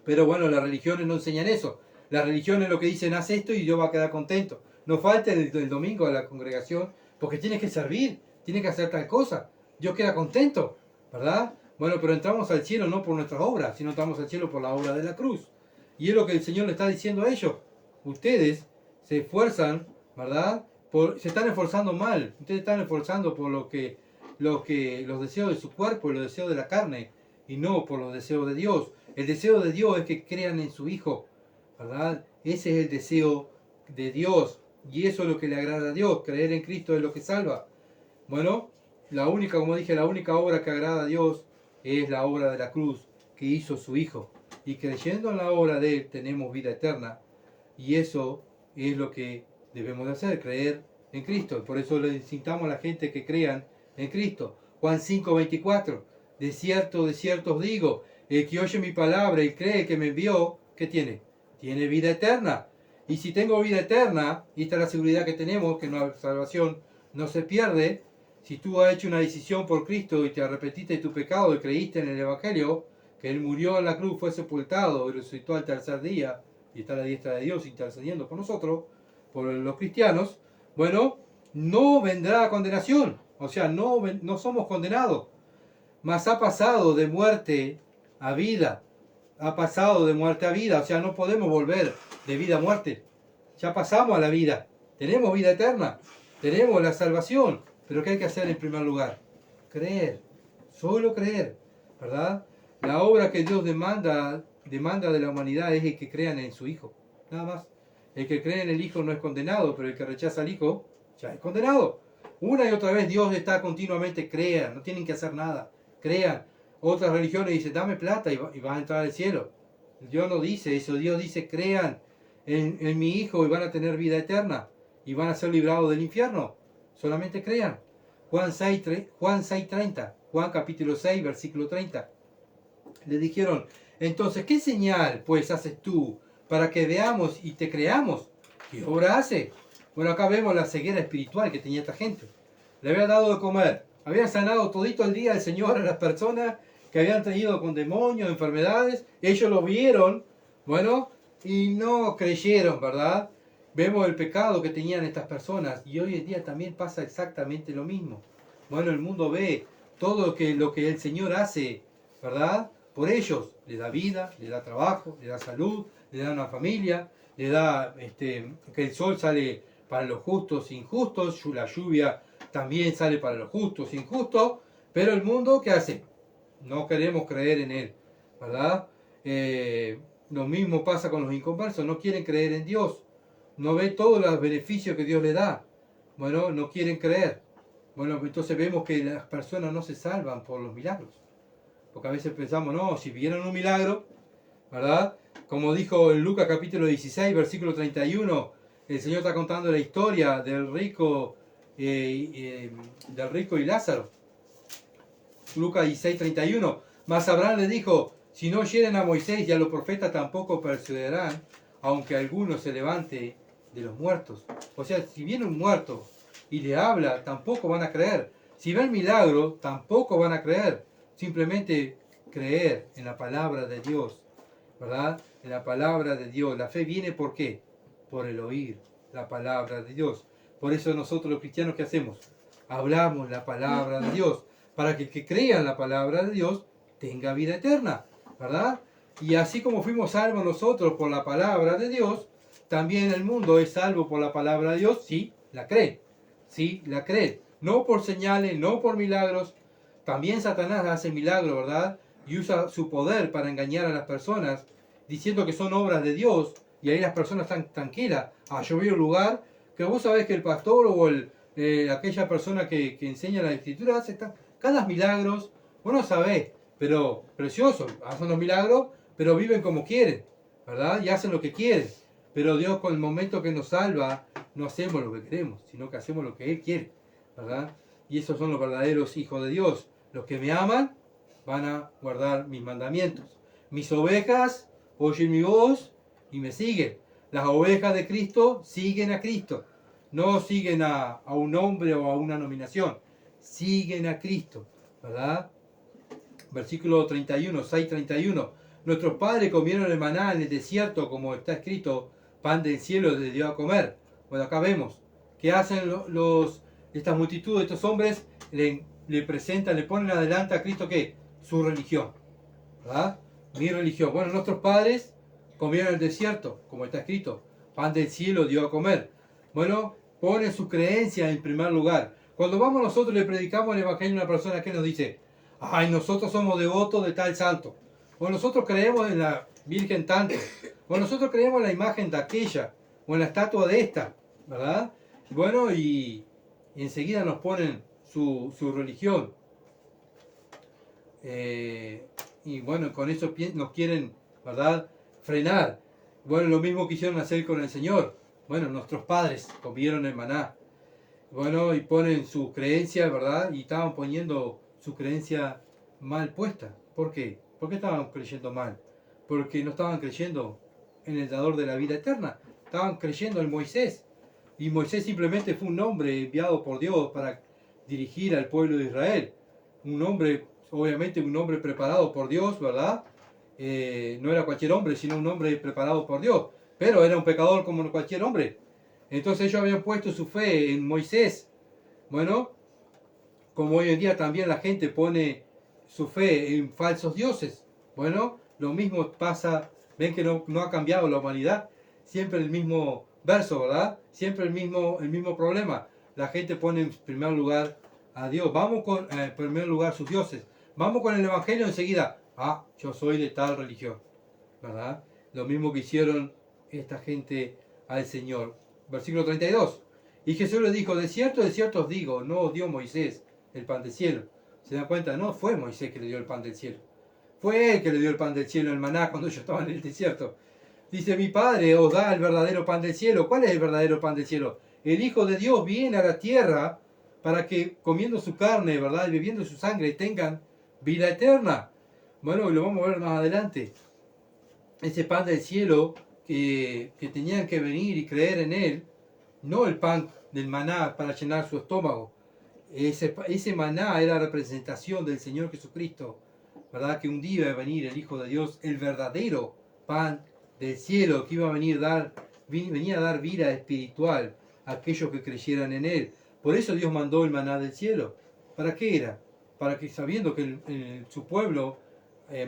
Pero bueno, las religiones no enseñan eso. Las religiones lo que dicen, haz esto y Dios va a quedar contento. No falta el domingo a la congregación porque tienes que servir, tienes que hacer tal cosa. Dios queda contento, ¿verdad? Bueno, pero entramos al cielo no por nuestras obras, sino entramos al cielo por la obra de la cruz. Y es lo que el Señor le está diciendo a ellos. Ustedes se esfuerzan, ¿verdad? Se están esforzando mal. Ustedes están esforzando por los deseos de su cuerpo y los deseos de la carne, y no por los deseos de Dios. El deseo de Dios es que crean en su Hijo, ¿verdad? Ese es el deseo de Dios. Y eso es lo que le agrada a Dios. Creer en Cristo es lo que salva. Bueno, como dije, la única obra que agrada a Dios es la obra de la cruz que hizo su Hijo. Y creyendo en la obra de Él tenemos vida eterna. Y eso es lo que debemos de hacer, creer en Cristo. Por eso le incitamos a la gente que crean en Cristo. Juan 5:24. De cierto os digo, el que oye mi palabra y cree que me envió, ¿qué tiene? Tiene vida eterna. Y si tengo vida eterna, y esta es la seguridad que tenemos, que nuestra salvación no se pierde, si tú has hecho una decisión por Cristo y te arrepentiste de tu pecado y creíste en el Evangelio, que Él murió en la cruz, fue sepultado y resucitó al tercer día, y está a la diestra de Dios intercediendo por nosotros, por los cristianos, bueno, no vendrá condenación. O sea, no somos condenados, mas ha pasado de muerte a vida. Ha pasado de muerte a vida, o sea, no podemos volver de vida a muerte. Ya pasamos a la vida, tenemos vida eterna, tenemos la salvación, pero ¿qué hay que hacer en primer lugar? Creer, solo creer, ¿verdad? La obra que Dios demanda de la humanidad es el que crean en su Hijo, nada más. El que cree en el Hijo no es condenado, pero el que rechaza al Hijo ya es condenado. Una y otra vez Dios está continuamente, crean, no tienen que hacer nada, crean. Otras religiones dicen, dame plata y vas a entrar al cielo. Dios no dice eso, Dios dice, crean en mi Hijo y van a tener vida eterna y van a ser librados del infierno. Solamente crean. Juan 6:30, Juan capítulo 6, versículo 30. Le dijeron, entonces, ¿qué señal pues haces tú para que veamos y te creamos? ¿Qué obra hace? Bueno, acá vemos la ceguera espiritual que tenía esta gente. Le habían dado de comer, habían sanado todito el día el Señor a las personas que habían tenido con demonios, enfermedades. Ellos lo vieron, bueno, y no creyeron, ¿verdad? Vemos el pecado que tenían estas personas y hoy en día también pasa exactamente lo mismo. Bueno, el mundo ve todo lo que el Señor hace, ¿verdad? Por ellos, le da vida, le da trabajo, le da salud, le da una familia, le da que el sol sale para los justos e injustos, la lluvia también sale para los justos e injustos, pero el mundo, ¿qué hace? No queremos creer en Él, ¿verdad? Lo mismo pasa con los inconversos, no quieren creer en Dios, no ven todos los beneficios que Dios le da, bueno, no quieren creer. Bueno, entonces vemos que las personas no se salvan por los milagros, porque a veces pensamos, no, si vieron un milagro, ¿verdad? Como dijo en Lucas capítulo 16, versículo 31, el Señor está contando la historia del rico y Lázaro. Lucas 16, 31. Mas Abraham le dijo, Si no oyeren a Moisés y a los profetas, tampoco perseverarán, aunque alguno se levante de los muertos. O sea, si viene un muerto y le habla, tampoco van a creer. Si ven milagro, tampoco van a creer. Simplemente creer en la palabra de Dios, ¿verdad? En la palabra de Dios. La fe viene ¿por qué? Por el oír la palabra de Dios. Por eso nosotros los cristianos, ¿qué hacemos? Hablamos la palabra de Dios, para que el que crea en la palabra de Dios tenga vida eterna, ¿verdad? Y así como fuimos salvos nosotros por la palabra de Dios, también el mundo es salvo por la palabra de Dios si la cree. Si la cree. No por señales, no por milagros. También Satanás hace milagros, ¿verdad? Y usa su poder para engañar a las personas, diciendo que son obras de Dios. Y ahí las personas están tranquilas. Ah, yo voy a un lugar que vos sabés que el pastor o aquella persona que enseña la escritura hace cada milagros. Vos no sabés, pero precioso. Hacen los milagros, pero viven como quieren, ¿verdad? Y hacen lo que quieren. Pero Dios, con el momento que nos salva, no hacemos lo que queremos, sino que hacemos lo que Él quiere, ¿verdad? Y esos son los verdaderos hijos de Dios. Los que me aman van a guardar mis mandamientos. Mis ovejas oyen mi voz y me siguen. Las ovejas de Cristo siguen a Cristo. No siguen a un hombre o a una nominación. Siguen a Cristo, ¿verdad? Versículo 31, 6:31. Nuestros padres comieron el maná en el desierto, como está escrito, pan del cielo les dio a comer. Bueno, acá vemos que hacen estas multitudes, estos hombres, le presentan, le ponen adelante a Cristo, ¿qué? Su religión, ¿verdad? Mi religión. Bueno, nuestros padres comieron en el desierto, como está escrito, pan del cielo dio a comer. Bueno, ponen su creencia en primer lugar. Cuando vamos nosotros le predicamos el evangelio a una persona que nos dice, ay, nosotros somos devotos de tal santo, o nosotros creemos en la Virgen tanto, o nosotros creemos en la imagen de aquella, o en la estatua de esta, ¿verdad? Bueno, y enseguida nos ponen su religión. Y bueno, con eso nos quieren, ¿verdad?, frenar. Bueno, lo mismo quisieron hacer con el Señor. Bueno, nuestros padres comieron el maná. Bueno, y ponen su creencia, ¿verdad? Y estaban poniendo su creencia mal puesta. ¿Por qué? ¿Por qué estaban creyendo mal? Porque no estaban creyendo en el dador de la vida eterna. Estaban creyendo en Moisés. Y Moisés simplemente fue un hombre enviado por Dios para dirigir al pueblo de Israel. Un hombre, obviamente un hombre preparado por Dios, ¿verdad? No era cualquier hombre, sino un hombre preparado por Dios. Pero era un pecador como cualquier hombre. Entonces ellos habían puesto su fe en Moisés. Bueno, como hoy en día también la gente pone su fe en falsos dioses. Bueno, lo mismo pasa, ven que no ha cambiado la humanidad. Siempre el mismo verso, ¿verdad? Siempre el mismo problema. La gente pone en primer lugar a Dios. Vamos con, en primer lugar, sus dioses. Vamos con el evangelio enseguida. Ah, yo soy de tal religión, ¿verdad? Lo mismo que hicieron esta gente al Señor. Versículo 32. Y Jesús les dijo, de cierto os digo, no os dio Moisés el pan del cielo. ¿Se dan cuenta? No fue Moisés que le dio el pan del cielo. Fue él que le dio el pan del cielo, el maná, cuando ellos estaban en el desierto. Dice, mi Padre os da el verdadero pan del cielo. ¿Cuál es el verdadero pan del cielo? El Hijo de Dios viene a la tierra para que comiendo su carne, ¿verdad?, y bebiendo su sangre tengan vida eterna. Bueno, y lo vamos a ver más adelante. Ese pan del cielo que tenían que venir y creer en él, no el pan del maná para llenar su estómago. Ese maná era representación del Señor Jesucristo, ¿verdad? Que un día iba a venir el Hijo de Dios, el verdadero pan del cielo, que iba a venía a dar vida espiritual a aquellos que creyeran en él. Por eso Dios mandó el maná del cielo. ¿Para qué era? Para que, sabiendo que su pueblo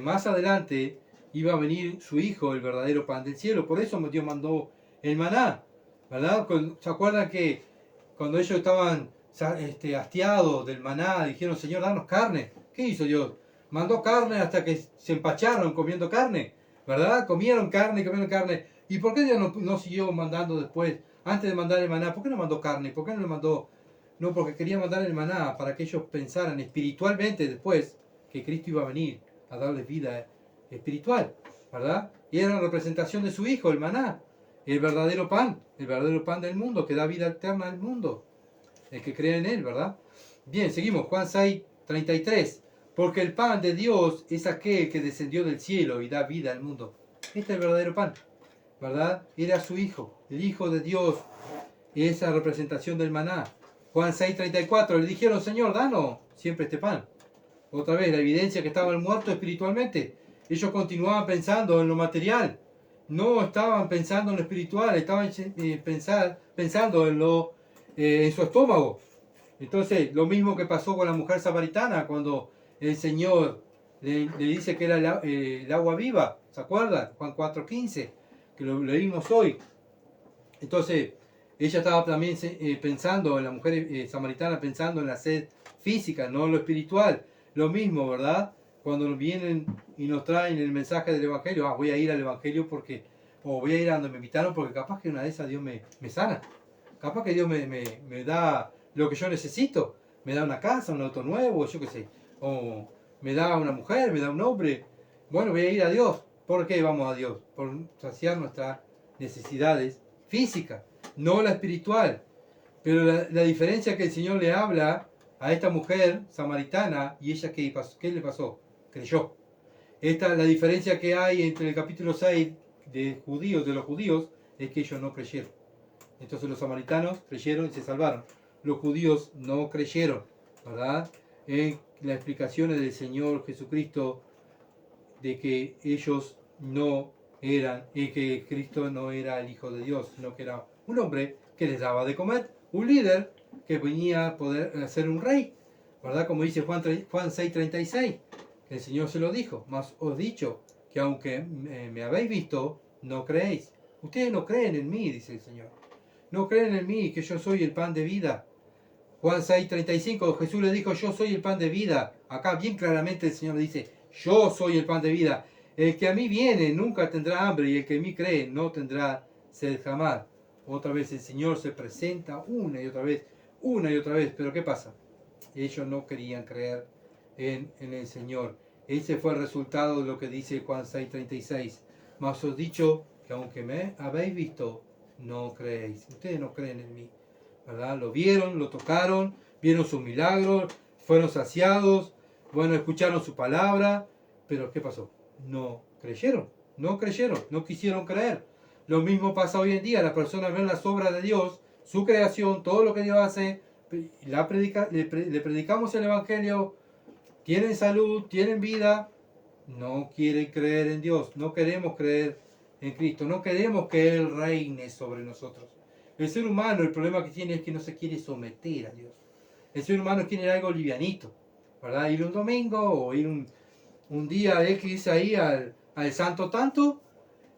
más adelante iba a venir su Hijo, el verdadero pan del cielo. Por eso Dios mandó el maná, ¿verdad? ¿Se acuerdan que cuando ellos estaban hastiados del maná, dijeron, Señor, danos carne? ¿Qué hizo Dios? Mandó carne hasta que se empacharon comiendo carne, ¿verdad? Comieron carne. ¿Y por qué Dios no siguió mandando después, antes de mandar el maná? ¿Por qué no mandó carne? ¿Por qué no le mandó? No, porque quería mandar el maná para que ellos pensaran espiritualmente después que Cristo iba a venir a darles vida espiritual, ¿verdad? Y era la representación de su Hijo, el maná, el verdadero pan del mundo, que da vida eterna al mundo, el que cree en él, ¿verdad? Bien, seguimos, Juan 6:33. Porque el pan de Dios es aquel que descendió del cielo y da vida al mundo. Este es el verdadero pan, ¿verdad? Era su Hijo, el Hijo de Dios, esa representación del maná. Juan 6:34, le dijeron, Señor, danos siempre este pan. Otra vez, la evidencia que estaban muertos espiritualmente. Ellos continuaban pensando en lo material. No estaban pensando en lo espiritual, estaban pensando en su estómago. Entonces, lo mismo que pasó con la mujer samaritana cuando el Señor le dice que era el agua viva. ¿Se acuerdan? Juan 4:15, que lo leímos hoy. Entonces, ella estaba también pensando, en la mujer samaritana, pensando en la sed física, no en lo espiritual. Lo mismo, ¿verdad? Cuando vienen y nos traen el mensaje del Evangelio, voy a ir al Evangelio porque, o voy a ir a donde me invitaron porque capaz que una de esas Dios me sana. Capaz que Dios me da lo que yo necesito. Me da una casa, un auto nuevo, yo qué sé. O me da una mujer, me da un hombre. Bueno, voy a ir a Dios. ¿Por qué vamos a Dios? Por saciar nuestras necesidades físicas, no la espiritual. Pero la diferencia que el Señor le habla a esta mujer samaritana, y ella ¿qué le pasó? Creyó. La diferencia que hay entre el capítulo 6 de los judíos, es que ellos no creyeron. Entonces los samaritanos creyeron y se salvaron. Los judíos no creyeron, ¿verdad? En las explicaciones del Señor Jesucristo de que ellos no eran, que Cristo no era el Hijo de Dios, sino que era un hombre que les daba de comer, un líder que venía a poder ser un rey, ¿verdad? Como dice Juan 6:36, que el Señor se lo dijo, mas os he dicho que aunque me habéis visto, no creéis. Ustedes no creen en mí, dice el Señor. No creen en mí, que yo soy el pan de vida. Juan 6:35, Jesús le dijo, yo soy el pan de vida. Acá bien claramente el Señor le dice, yo soy el pan de vida. El que a mí viene nunca tendrá hambre y el que en mí cree no tendrá sed jamás. Otra vez el Señor se presenta una y otra vez. Pero ¿qué pasa? Ellos no querían creer en el Señor. Ese fue el resultado de lo que dice Juan 6:36. Mas os he dicho que aunque me habéis visto, no creéis. Ustedes no creen en mí, ¿verdad? Lo vieron, lo tocaron, vieron sus milagros, fueron saciados, bueno, escucharon su palabra, pero ¿qué pasó? No creyeron, no quisieron creer. Lo mismo pasa hoy en día, las personas ven las obras de Dios, su creación, todo lo que Dios hace, le predicamos el Evangelio, tienen salud, tienen vida, no quieren creer en Dios, no queremos creer en Cristo, no queremos que Él reine sobre nosotros. El ser humano, el problema que tiene es que no se quiere someter a Dios. El ser humano quiere algo livianito, ¿verdad? Ir un domingo o ir un día X ahí al santo tanto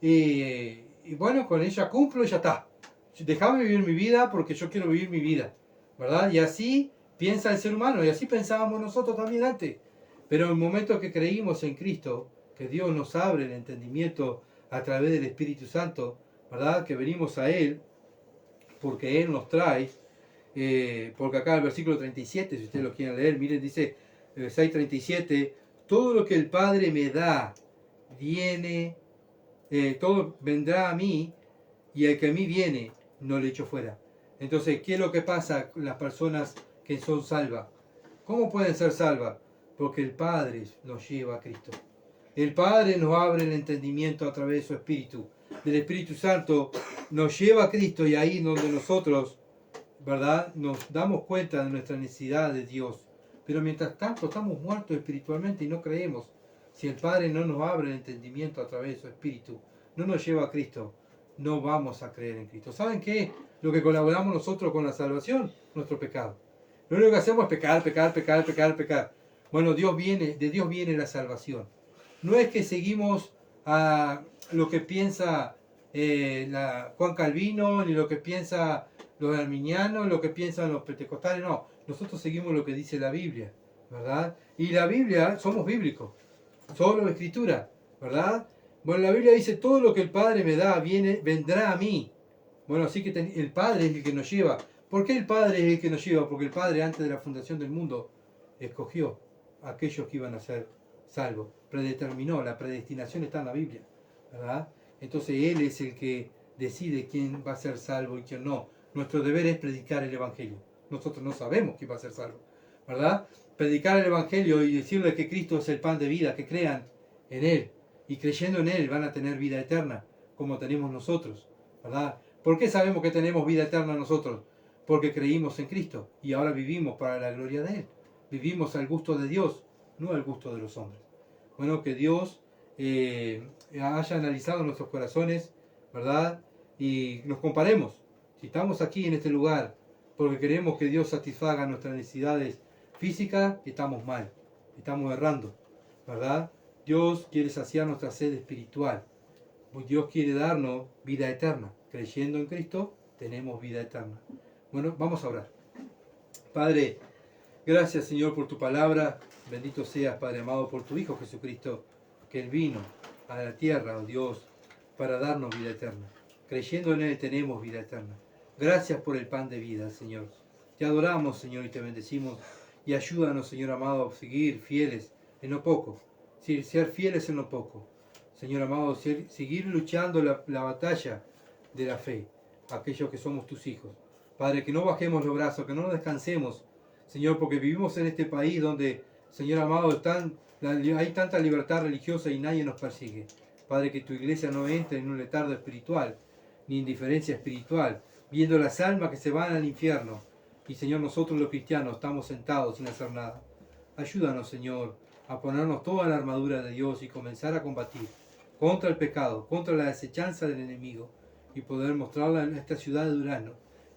y bueno, con ella cumplo y ya está. Déjame vivir mi vida porque yo quiero vivir mi vida, ¿verdad? Y así piensa el ser humano y así pensábamos nosotros también antes. Pero en el momento que creímos en Cristo, que Dios nos abre el entendimiento a través del Espíritu Santo, ¿verdad? Que venimos a Él, porque Él nos trae, porque acá el versículo 37, si ustedes lo quieren leer, miren, dice 6:37, todo lo que el Padre me da, todo vendrá a mí, y el que a mí viene, no le echo fuera. Entonces, ¿qué es lo que pasa con las personas que son salvas? ¿Cómo pueden ser salvas? Porque el Padre nos lleva a Cristo. El Padre nos abre el entendimiento a través de su Espíritu. Del Espíritu Santo nos lleva a Cristo y ahí donde nosotros, ¿verdad?, nos damos cuenta de nuestra necesidad de Dios. Pero mientras tanto estamos muertos espiritualmente y no creemos. Si el Padre no nos abre el entendimiento a través de su Espíritu, no nos lleva a Cristo, no vamos a creer en Cristo. ¿Saben qué? Lo que colaboramos nosotros con la salvación, nuestro pecado. Lo único que hacemos es pecar. Bueno, de Dios viene la salvación. No es que seguimos a lo que piensa Juan Calvino, ni lo que piensa los arminianos, lo que piensan los pentecostales, no. Nosotros seguimos lo que dice la Biblia, ¿verdad? Y la Biblia, somos bíblicos, solo escritura, ¿verdad? Bueno, la Biblia dice, todo lo que el Padre me da, vendrá a mí. Bueno, así que el Padre es el que nos lleva. ¿Por qué el Padre es el que nos lleva? Porque el Padre, antes de la fundación del mundo, escogió a aquellos que iban a ser salvos. Predeterminó, la predestinación está en la Biblia, ¿verdad? Entonces Él es el que decide quién va a ser salvo y quién no. Nuestro deber es predicar el Evangelio. Nosotros no sabemos quién va a ser salvo, ¿verdad? predicar el Evangelio y decirles que Cristo es el pan de vida, que crean en Él. Y creyendo en Él van a tener vida eterna, como tenemos nosotros, ¿verdad? ¿Por qué sabemos que tenemos vida eterna nosotros? Porque creímos en Cristo y ahora vivimos para la gloria de Él. Vivimos al gusto de Dios, no al gusto de los hombres. Bueno, que Dios haya analizado nuestros corazones, ¿verdad? Y nos comparemos. Si estamos aquí en este lugar porque queremos que Dios satisfaga nuestras necesidades físicas, estamos mal, estamos errando, ¿verdad? Dios quiere saciar nuestra sed espiritual. Dios quiere darnos vida eterna. Creyendo en Cristo, tenemos vida eterna. Bueno, vamos a orar. Padre, gracias Señor por tu palabra. Bendito seas, Padre amado, por tu Hijo Jesucristo, que Él vino a la tierra, oh Dios, para darnos vida eterna. Creyendo en Él tenemos vida eterna. Gracias por el pan de vida, Señor. Te adoramos, Señor, y te bendecimos. Y ayúdanos, Señor amado, a seguir fieles en lo poco. Ser fieles en lo poco. Señor amado, seguir luchando la batalla de la fe, aquellos que somos tus hijos. Padre, que no bajemos los brazos, que no nos descansemos, Señor, porque vivimos en este país donde, Señor amado, hay tanta libertad religiosa y nadie nos persigue. Padre, que tu iglesia no entre en un letargo espiritual, ni indiferencia espiritual, viendo las almas que se van al infierno. Y Señor, nosotros los cristianos estamos sentados sin hacer nada. Ayúdanos, Señor, a ponernos toda la armadura de Dios y comenzar a combatir contra el pecado, contra la desechanza del enemigo, y poder mostrarle a esta ciudad de Durazno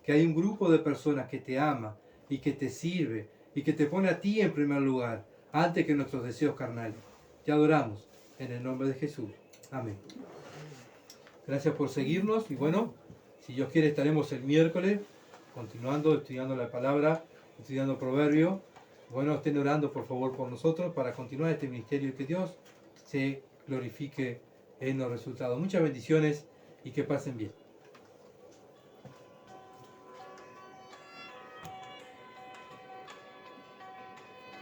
que hay un grupo de personas que te ama y que te sirve y que te pone a ti en primer lugar, antes que nuestros deseos carnales. Te adoramos en el nombre de Jesús. Amén. Gracias por seguirnos y bueno, si Dios quiere estaremos el miércoles continuando, estudiando la palabra, estudiando Proverbios. Bueno, estén orando por favor por nosotros para continuar este ministerio y que Dios se glorifique en los resultados. Muchas bendiciones y que pasen bien.